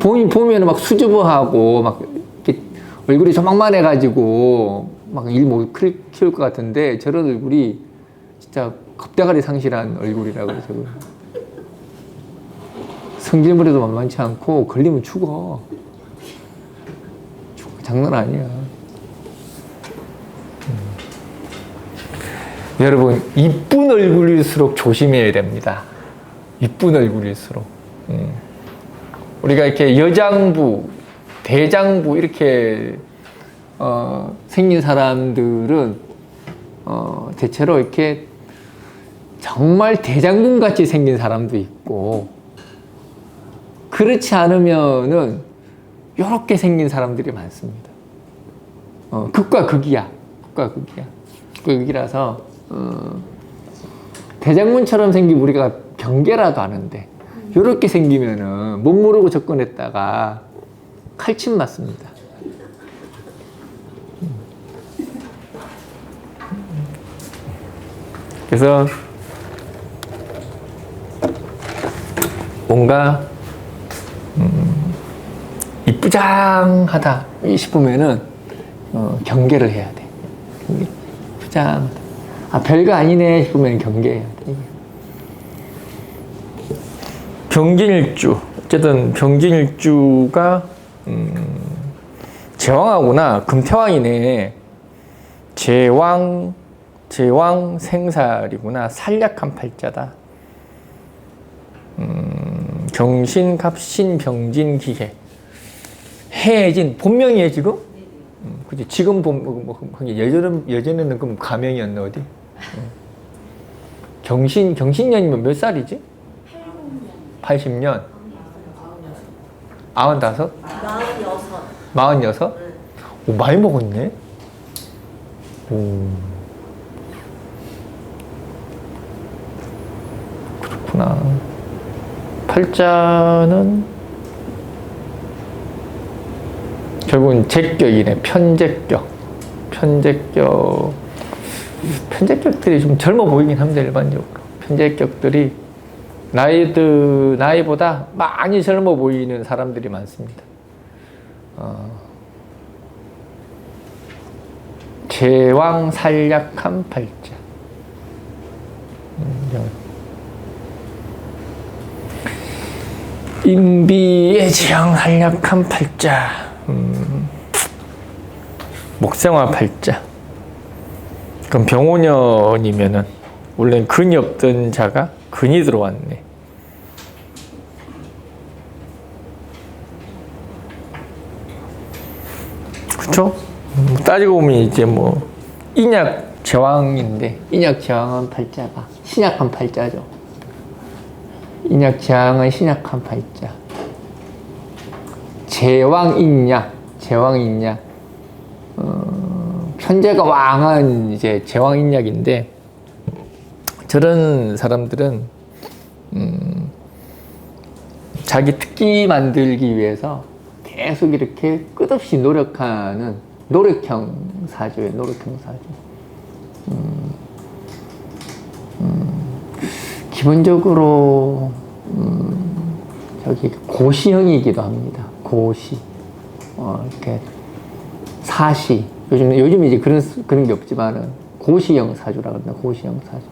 본인 보면 막 수줍어하고 막 이렇게 얼굴이 조망만 해가지고 막 일 못 키울 것 같은데 저런 얼굴이 진짜 겁대가리 상실한 얼굴이라고 그래서 성질물에도 만만치 않고 걸리면 죽어. 장난 아니야. 여러분, 이쁜 얼굴일수록 조심해야 됩니다. 이쁜 얼굴일수록. 우리가 이렇게 여장부, 대장부 이렇게 생긴 사람들은 대체로 이렇게 정말 대장군 같이 생긴 사람도 있고, 그렇지 않으면은 이렇게 생긴 사람들이 많습니다. 극과 극이야. 극과 극이야. 극이라서 대장군처럼 생기면 우리가 경계라도 하는데 이렇게 생기면은 못 모르고 접근했다가 칼침 맞습니다. 그래서 뭔가 이쁘장하다 싶으면은 경계를 해야 돼. 이쁘장하다. 아, 별거 아니네 싶으면 경계해야 돼. 병진일주. 어쨌든 병진일주가 제왕하구나. 금태왕이네. 제왕 생살이구나. 살약한 팔자다. 경신, 갑신, 병진, 기해. 해진, 본명이에요, 지금? 그치. 지금 예전에는 그럼 가명이었나, 어디? 경신년이면 몇 살이지? 80년. 95? 46? 오, 많이 먹었네? 오. 그렇구나. 팔자는 결국은 제격이네. 편제격들이 좀 젊어 보이긴 합니다. 일반적으로 편제격들이 나이보다 많이 젊어 보이는 사람들이 많습니다. 제왕 살약한 팔자. 인비의 제왕 살약한 팔자. 목생화 팔자. 그럼 병오년이면은 원래는 근이 없던 자가 근이 들어왔네. 그쵸? 따지고 보면 이제 뭐 인약 제왕인데 인약 제왕은 팔자가 신약한 팔자죠. 인약 제왕은 신약한 팔자. 제왕인약. 편제가 왕한 이제 제왕인약인데 저런 사람들은 자기 특기 만들기 위해서 계속 이렇게 끝없이 노력하는 노력형 사주예요. 노력형 사주. 기본적으로 저기 고시형이기도 합니다. 고시. 이렇게 사시. 요즘 이제 그런 게 없지만은 고시형 사주라고 합니다. 고시형 사주.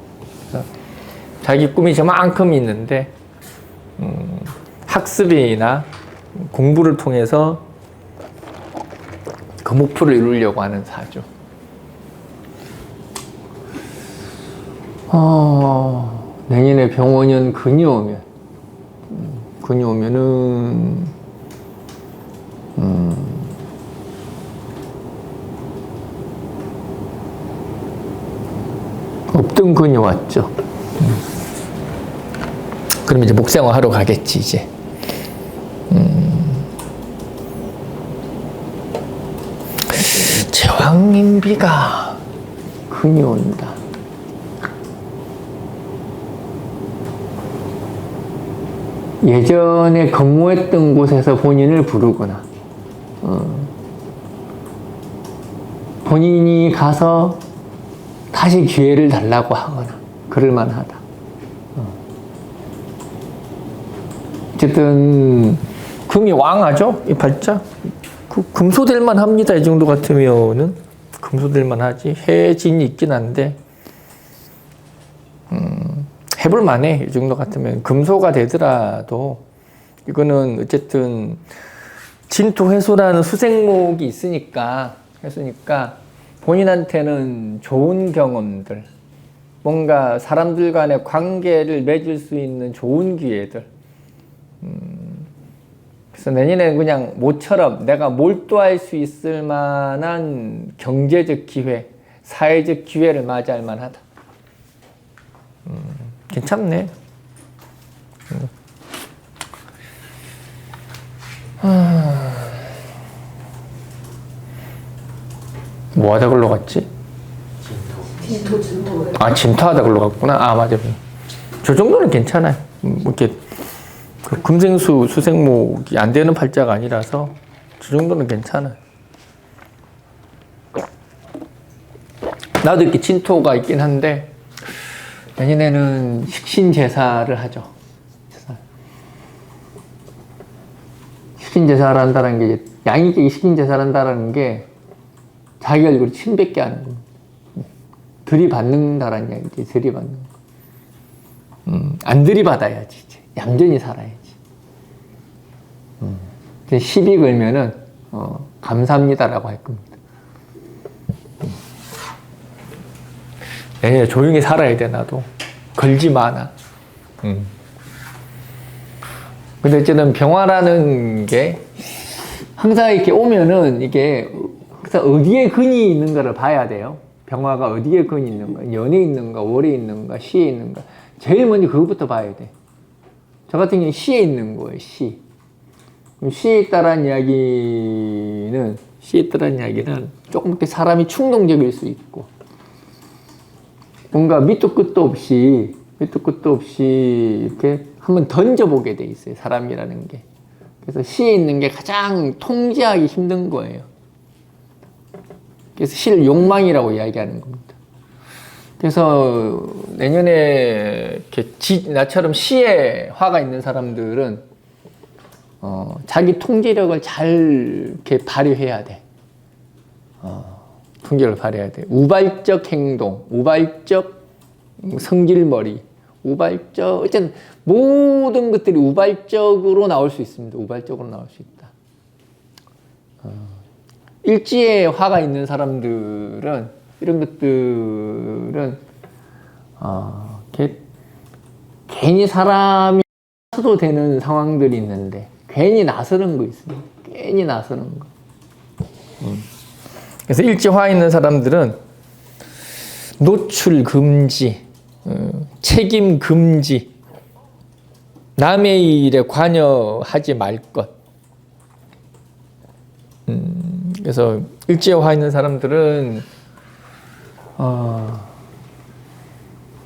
그래서 자기 꿈이 저만큼 있는데 학습이나 공부를 통해서 그 목표를 이루려고 하는 사주. 내년에 병오년 근이 오면은 없던 근이 왔죠. 그럼 이제 목생화 하러 가겠지 이제. 제왕인비가 근이 온다. 예전에 근무했던 곳에서 본인을 부르거나 본인이 가서 다시 기회를 달라고 하거나 그럴만하다. 어쨌든 금이 왕하죠? 이 팔자? 금소될만 합니다. 이 정도 같으면은 금수들만 하지. 해진이 있긴 한데, 해볼 만해. 이 정도 같으면. 금소가 되더라도, 이거는 어쨌든, 진토회수라는 수생목이 있으니까, 본인한테는 좋은 경험들, 뭔가 사람들 간의 관계를 맺을 수 있는 좋은 기회들. 그래서 내년에는 그냥 모처럼 내가 몰두할 수 있을 만한 경제적 기회, 사회적 기회를 맞이할 만하다. 괜찮네. 뭐 하다 글로 갔지? 진토. 아, 진토하다 글로 갔구나. 아, 맞아. 저 정도는 괜찮아요. 이렇게 그 금생수, 수생목이 안 되는 팔자가 아니라서 저 정도는 괜찮아요. 나도 이렇게 진토가 있긴 한데 내년에는 식신제사를 하죠. 식신제사를 한다는 게, 양이끼리 식신제사를 한다는 게 자기 얼굴을 침뱉게 하는 겁니다. 들이받는다라는 이야기지, 들이받는 거. 안 들이받아야지, 이제. 얌전히 살아야지. 시비 걸면은, 감사합니다라고 할 겁니다. 내년에 조용히 살아야 돼, 나도. 걸지 마, 나. 근데 어쨌든 병화라는 게 항상 이렇게 오면은 이게 항상 어디에 근이 있는 가를 봐야 돼요. 병화가 어디에 근이 있는가, 연에 있는가, 월에 있는가, 시에 있는가. 제일 먼저 그것부터 봐야 돼. 저 같은 경우는 시에 있는 거예요, 시. 시에 있다라는 이야기는 조금 이렇게 사람이 충동적일 수 있고, 뭔가 밑도 끝도 없이 이렇게 한번 던져보게 돼 있어요, 사람이라는 게. 그래서 시에 있는 게 가장 통제하기 힘든 거예요. 그래서 시를 욕망이라고 이야기하는 겁니다. 그래서 내년에 이렇게 나처럼 시에 화가 있는 사람들은 자기 통제력을 잘 이렇게 발휘해야 돼. 통제력을 발휘해야 돼. 우발적 행동, 우발적 성질머리, 어쨌든 모든 것들이 우발적으로 나올 수 있습니다. 우발적으로 나올 수 있다. 일지에 화가 있는 사람들은, 이런 것들은 괜히 사람이 나서도 되는 상황들이 있는데 괜히 나서는 거 있습니다. 괜히 나서는 거. 그래서 일지 화 있는 사람들은 노출 금지, 책임 금지, 남의 일에 관여하지 말 것. 그래서 일지에 화 있는 사람들은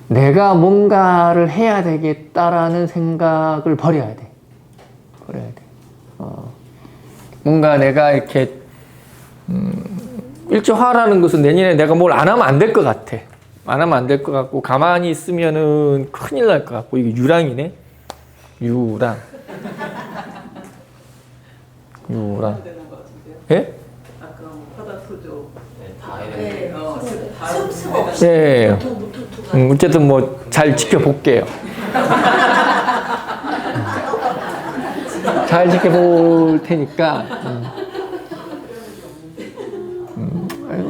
내가 뭔가를 해야 되겠다라는 생각을 버려야 돼. 뭔가 내가 이렇게 일지화라는 것은 내년에 내가 뭘 안 하면 안 될 것 같아. 안 하면 안 될 것 같고, 가만히 있으면은 큰일 날 것 같고. 이게 유랑이네. 유랑. 예? 아까 파다토죠. 다 해야 습 예. 어쨌든 뭐 잘 지켜볼게요. 잘 지켜볼 테니까.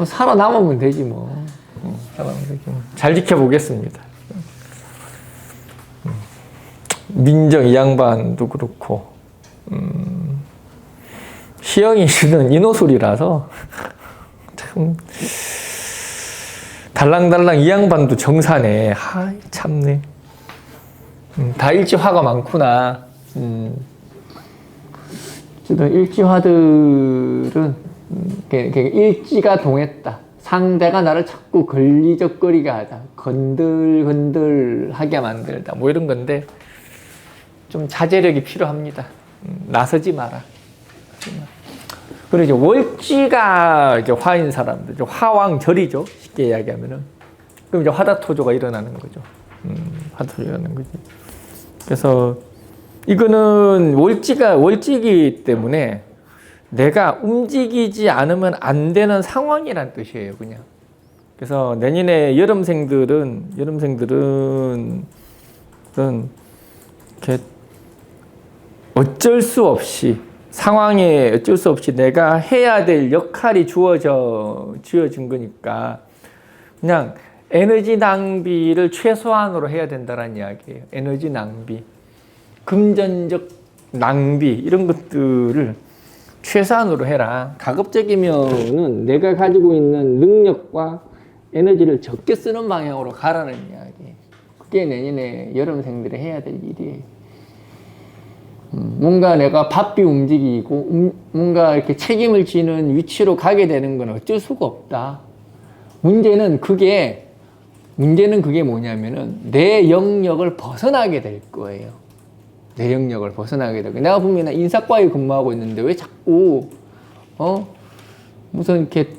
살아남으면 되지 뭐. 살아남으면 되지 뭐. 잘 지켜보겠습니다. 민정 이 양반도 그렇고, 시영이 씨는 인호술이라서 참 달랑달랑 이 양반도 정사네. 하이 참네. 다 일지화가 많구나. 일지화들은 일지가 동했다. 상대가 나를 자꾸 걸리적거리게 하다. 건들건들하게 만들다. 뭐 이런 건데 좀 자제력이 필요합니다. 나서지 마라. 그리고 이제 월지가 이제 화인 사람들, 화왕절이죠. 쉽게 이야기하면은. 그럼 이제 화다토조가 일어나는 거죠. 화다토조가 일어나는 거지. 그래서 이거는 월지이기 때문에 내가 움직이지 않으면 안 되는 상황이란 뜻이에요, 그냥. 그래서 내년에 여름생들은 이렇게 어쩔 수 없이 상황에 어쩔 수 없이 내가 해야 될 역할이 주어진 거니까 그냥 에너지 낭비를 최소한으로 해야 된다는 이야기예요. 에너지 낭비, 금전적 낭비 이런 것들을 최소한으로 해라. 가급적이면은 내가 가지고 있는 능력과 에너지를 적게 쓰는 방향으로 가라는 이야기예요. 그게 내년에 여름생들이 해야 될 일이에요. 뭔가 내가 바삐 움직이고 뭔가 이렇게 책임을 지는 위치로 가게 되는 건 어쩔 수가 없다. 문제는 그게 뭐냐면은 내 영역을 벗어나게 될 거예요. 내 영역을 벗어나게 되고 내가 보면 인사과에 근무하고 있는데 왜 자꾸 무슨 이렇게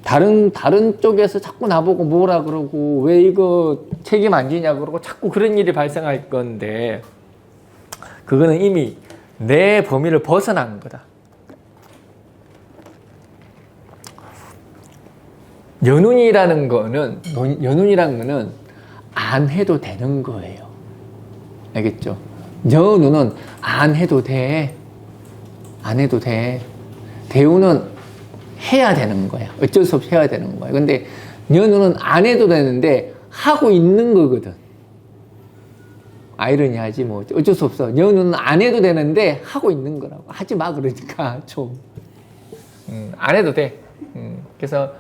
다른 쪽에서 자꾸 나보고 뭐라 그러고 왜 이거 책임 안 지냐 그러고 자꾸 그런 일이 발생할 건데 그거는 이미 내 범위를 벗어난 거다. 연운이라는 거는 안 해도 되는 거예요. 알겠죠? 연운은 안 해도 돼. 안 해도 돼. 대운은 해야 되는 거야. 어쩔 수 없이 해야 되는 거야. 근데 연운은 안 해도 되는데 하고 있는 거거든. 아이러니하지 뭐 어쩔 수 없어. 연운은 안 해도 되는데 하고 있는 거라고. 하지 마 그러니까 좀. 안 해도 돼. 그래서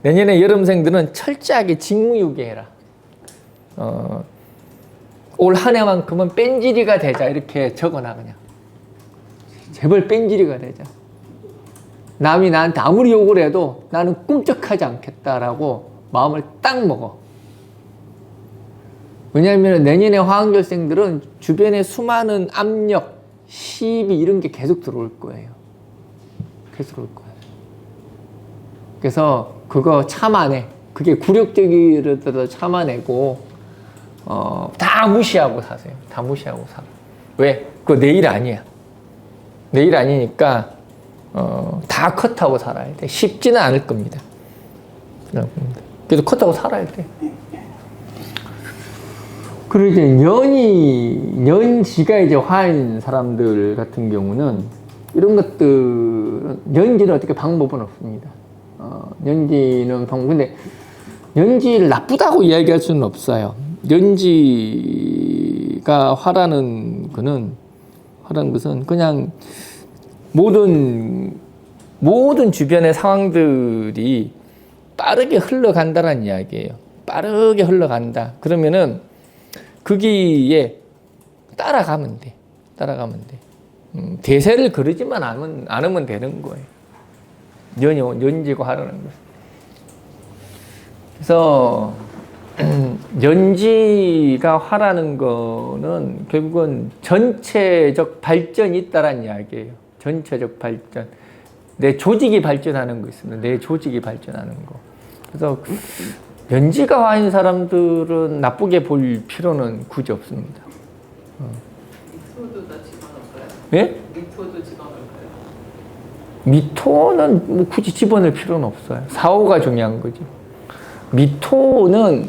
내년에 여름생들은 철저하게 직무유기해라. 올 한 해만큼은 뺀질이가 되자 이렇게 적어놔 그냥. 제발 뺀질이가 되자. 남이 나한테 아무리 욕을 해도 나는 꿈쩍하지 않겠다라고 마음을 딱 먹어. 왜냐하면 내년에 화환결생들은 주변에 수많은 압력, 시비 이런 게 계속 들어올 거예요. 계속 들어올 거예요. 그래서 그거 참아내. 그게 굴욕적이라도 참아내고 다 무시하고 사세요. 다 무시하고 살아. 왜? 그거 내 일 아니야. 내 일 아니니까 다 컷하고 살아야 돼. 쉽지는 않을 겁니다. 그래서 컷하고 살아야 돼. 그리고 이제 연지가 이제 화인 사람들 같은 경우는 이런 것들, 연지는 어떻게 방법은 없습니다. 연지는 근데 연지를 나쁘다고 이야기할 수는 없어요. 연지가 화라는 것은 그냥 모든 주변의 상황들이 빠르게 흘러간다는 이야기예요. 빠르게 흘러간다. 그러면은 거기에 따라가면 돼. 대세를 거르지만 않으면 되는 거예요. 연지가 화라는 것. 그래서 연지가 화라는 거는 결국은 전체적 발전이 있다는 이야기예요. 전체적 발전. 내 조직이 발전하는 거 있습니다. 내 조직이 발전하는 거. 그래서 연지가 화인 사람들은 나쁘게 볼 필요는 굳이 없습니다. 미토도 다 집어넣을까요? 예? 미토도 집어넣을까요? 미토는 뭐 굳이 집어넣을 필요는 없어요. 사오가 중요한 거지. 미토는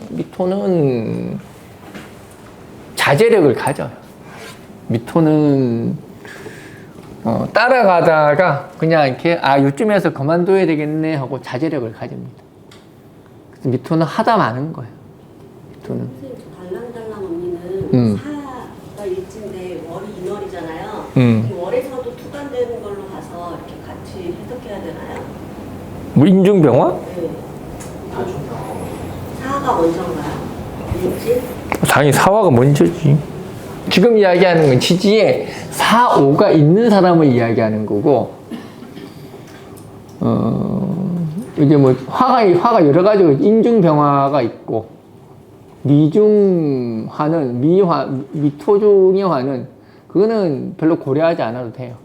자제력을 가져요. 미토는 따라가다가 그냥 이렇게 요쯤에서 그만둬야 되겠네 하고 자제력을 가집니다. 그래서 미토는 하다 마는 거예요. 미토는. 선생님, 저 달랑달랑 언니는 사가 일진데 월이 인월이잖아요. 이 월에서도 투간되는 걸로 가서 이렇게 같이 해석해야 되나요? 뭐 인중병화? 네. 사가 먼저인가요? 일진? 당연히 사화가 먼저지. 지금 이야기하는 건 지지에 4, 5가 있는 사람을 이야기하는 거고, 이게 뭐 화가 여러 가지고 인중병화가 있고, 미중화는 미토중의 화는 그거는 별로 고려하지 않아도 돼요.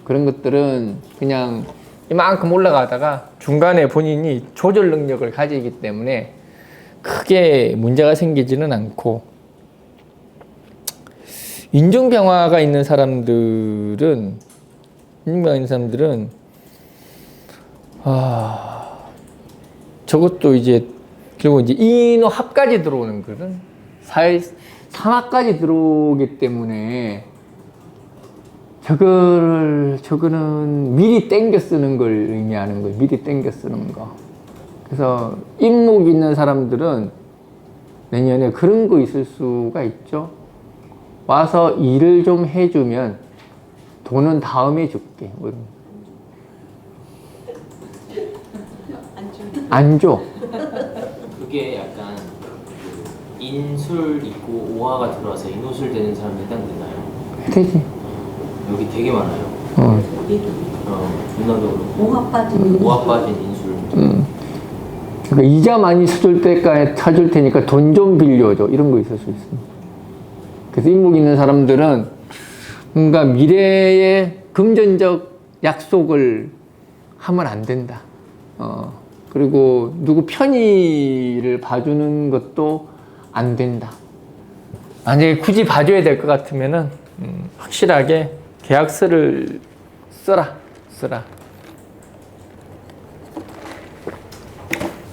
그런 것들은 그냥 이만큼 올라가다가 중간에 본인이 조절 능력을 가지기 때문에 크게 문제가 생기지는 않고, 인중병화가 있는 사람들은 인문계가 있는 사람들은 저것도 이제 결국 이제 인어합까지 들어오는 거든. 산학까지 들어오기 때문에 저거는 미리 땡겨 쓰는 걸 의미하는 거예요. 미리 땡겨 쓰는 거. 그래서 인목 있는 사람들은 내년에 그런 거 있을 수가 있죠. 와서 일을 좀 해주면 돈은 다음에 줄게. 뭐 이런 거. 안 줘. 그게 약간 인술 있고 오화가 들어와서 인호술 되는 사람 해당되나요? 되지. 여기 되게 많아요. 우리도 누나도 그렇고 오화 빠진 오화 빠진 인술. 그러니까 이자 많이 쳐줄 때까지 쳐줄 테니까 돈 좀 빌려줘. 이런 거 있을 수 있습니다. 그래서 인목 있는 사람들은 뭔가 미래의 금전적 약속을 하면 안 된다. 그리고 누구 편의를 봐주는 것도 안 된다. 만약에 굳이 봐줘야 될 것 같으면은 확실하게 계약서를 써라.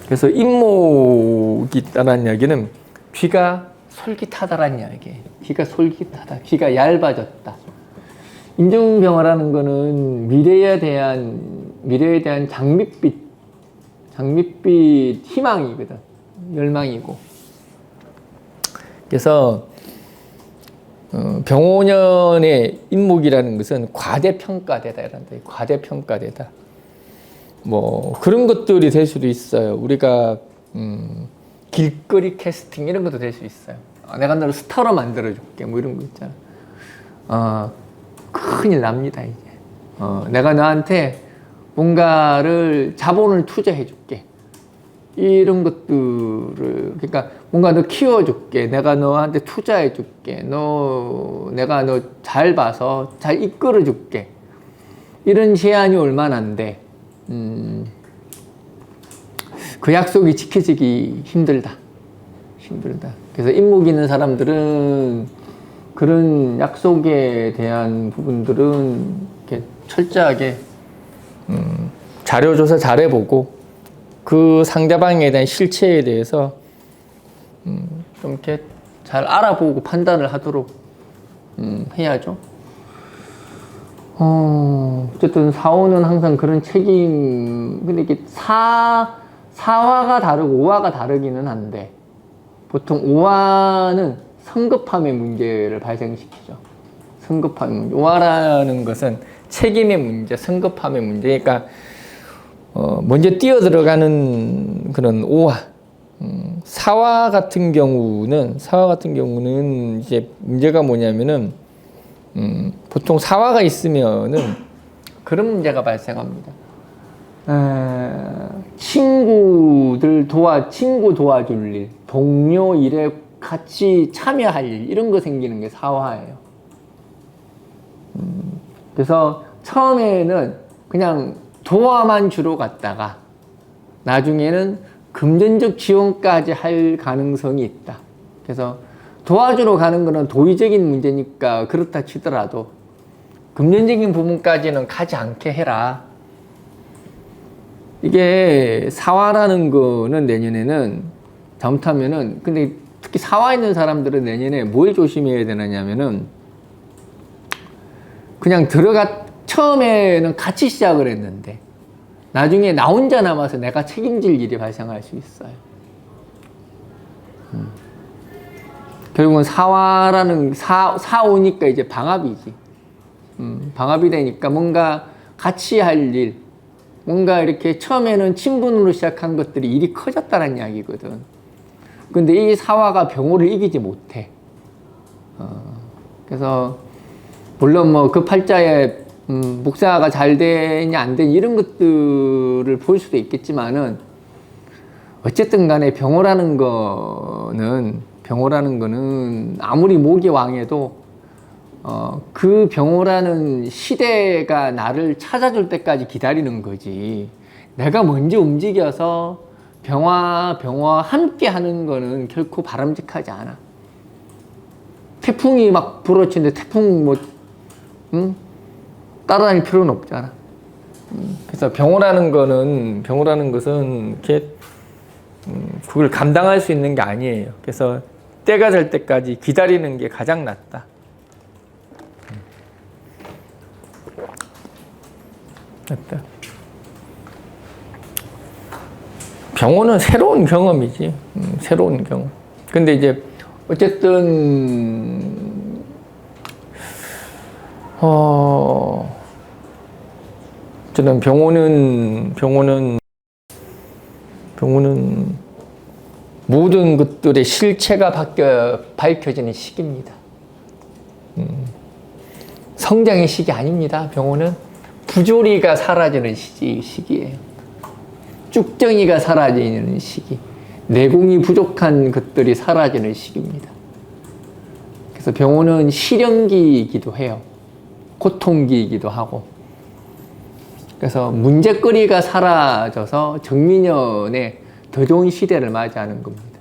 그래서 인목이 있다는 이야기는 귀가 솔깃하다라는 이야기예요. 귀가 솔깃하다. 귀가 얇아졌다. 인중병화라는 거는 미래에 대한 장밋빛 희망이거든. 열망이고. 그래서 병오년의 인목이라는 것은 과대평가되다 이란다. 과대평가되다. 뭐 그런 것들이 될 수도 있어요. 우리가 길거리 캐스팅 이런 것도 될 수 있어요. 내가 너를 스타로 만들어줄게. 뭐 이런 거 있잖아. 큰일 납니다 이제. 내가 너한테 뭔가를 자본을 투자해줄게. 이런 것들을 그러니까 뭔가 너 키워줄게. 내가 너한테 투자해줄게. 내가 너 잘 봐서 잘 이끌어줄게. 이런 제안이 얼마나 안 돼. 그 약속이 지켜지기 힘들다. 그래서 인목 있는 사람들은 그런 약속에 대한 부분들은 이렇게 철저하게 자료 조사 잘 해보고 그 상대방에 대한 실체에 대해서 좀 이렇게 잘 알아보고 판단을 하도록 해야죠. 어쨌든 사오는 항상 그런 책임, 근데 이게 사화가 다르고 오화가 다르기는 한데, 보통 오화는 성급함의 문제를 발생시키죠. 성급함의 문제. 오화라는 것은 책임의 문제, 성급함의 문제. 그러니까, 먼저 뛰어들어가는 그런 오화. 사화 같은 경우는 이제 문제가 뭐냐면은, 보통 사화가 있으면은 그런 문제가 발생합니다. 친구 도와줄 일, 동료 일에 같이 참여할 일, 이런 거 생기는 게 사화예요. 그래서 처음에는 그냥 도와만 주러 갔다가 나중에는 금전적 지원까지 할 가능성이 있다. 그래서 도와주러 가는 거는 도의적인 문제니까 그렇다 치더라도 금전적인 부분까지는 가지 않게 해라. 이게 사화라는 거는 내년에는 잘못하면은, 근데 특히 사화 있는 사람들은 내년에 뭘 조심해야 되느냐면은 그냥 처음에는 같이 시작을 했는데 나중에 나 혼자 남아서 내가 책임질 일이 발생할 수 있어요. 결국은 사오니까 이제 방합이지. 방합이 되니까 뭔가 같이 할 일, 뭔가 이렇게 처음에는 친분으로 시작한 것들이 일이 커졌다는 이야기거든. 근데 이 사화가 병호를 이기지 못해. 그래서 물론 뭐 그 팔자에 목사가 잘 되냐 안 되냐 이런 것들을 볼 수도 있겠지만은 어쨌든 간에 병호라는 거는 아무리 목이 왕해도 그 병호라는 시대가 나를 찾아줄 때까지 기다리는 거지. 내가 먼저 움직여서 병화와 함께 하는 거는 결코 바람직하지 않아. 태풍이 막 불어치는데 태풍 따라다닐 필요는 없잖아. 그래서 병호라는 것은 이렇게 그걸 감당할 수 있는 게 아니에요. 그래서 때가 될 때까지 기다리는 게 가장 낫다. 낫다. 병호는 새로운 경험이지. 새로운 경험. 근데 이제 어쨌든 저는 병호는 모든 것들의 실체가 밝혀지는 시기입니다. 성장의 시기 아닙니다. 병호는 부조리가 사라지는 시기예요. 쭉정이가 사라지는 시기, 내공이 부족한 것들이 사라지는 시기입니다. 그래서 병호는 시련기이기도 해요. 고통기이기도 하고. 그래서 문제거리가 사라져서 정민연의 더 좋은 시대를 맞이하는 겁니다.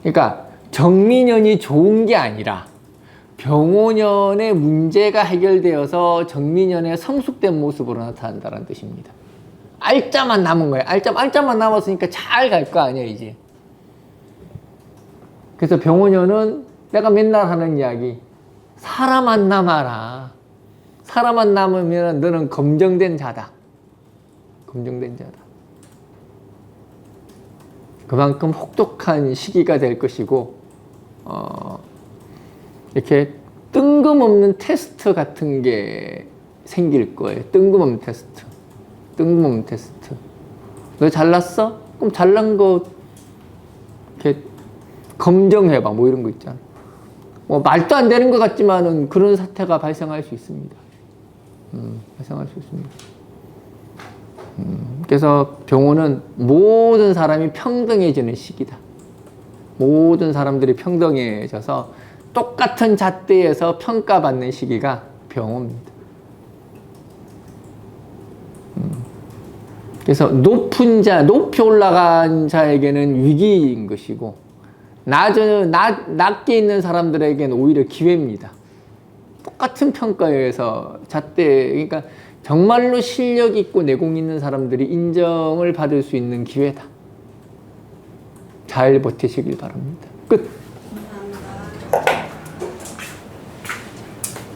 그러니까 정민연이 좋은 게 아니라 병호년의 문제가 해결되어서 정민연의 성숙된 모습으로 나타난다는 뜻입니다. 알짜만 남은 거예요. 알짜만 남았으니까 잘 갈 거 아니야, 이제. 그래서 병호년은 내가 맨날 하는 이야기, 사람만 남아라. 사람만 남으면 너는 검정된 자다. 검정된 자다. 그만큼 혹독한 시기가 될 것이고, 이렇게 뜬금없는 테스트 같은 게 생길 거예요. 뜬금없는 테스트. 뜬금없는 테스트. 너 잘났어? 그럼 잘난 거 이렇게 검증해봐. 뭐 이런 거 있잖아. 뭐 말도 안 되는 것 같지만은 그런 사태가 발생할 수 있습니다. 발생할 수 있습니다. 그래서 병호는 모든 사람이 평등해지는 시기다. 모든 사람들이 평등해져서 똑같은 잣대에서 평가받는 시기가 병호입니다. 그래서 높이 올라간 자에게는 위기인 것이고, 낮게 있는 사람들에게는 오히려 기회입니다. 똑같은 평가에서 잣대, 그러니까 정말로 실력 있고 내공 있는 사람들이 인정을 받을 수 있는 기회다. 잘 버티시길 바랍니다. 끝.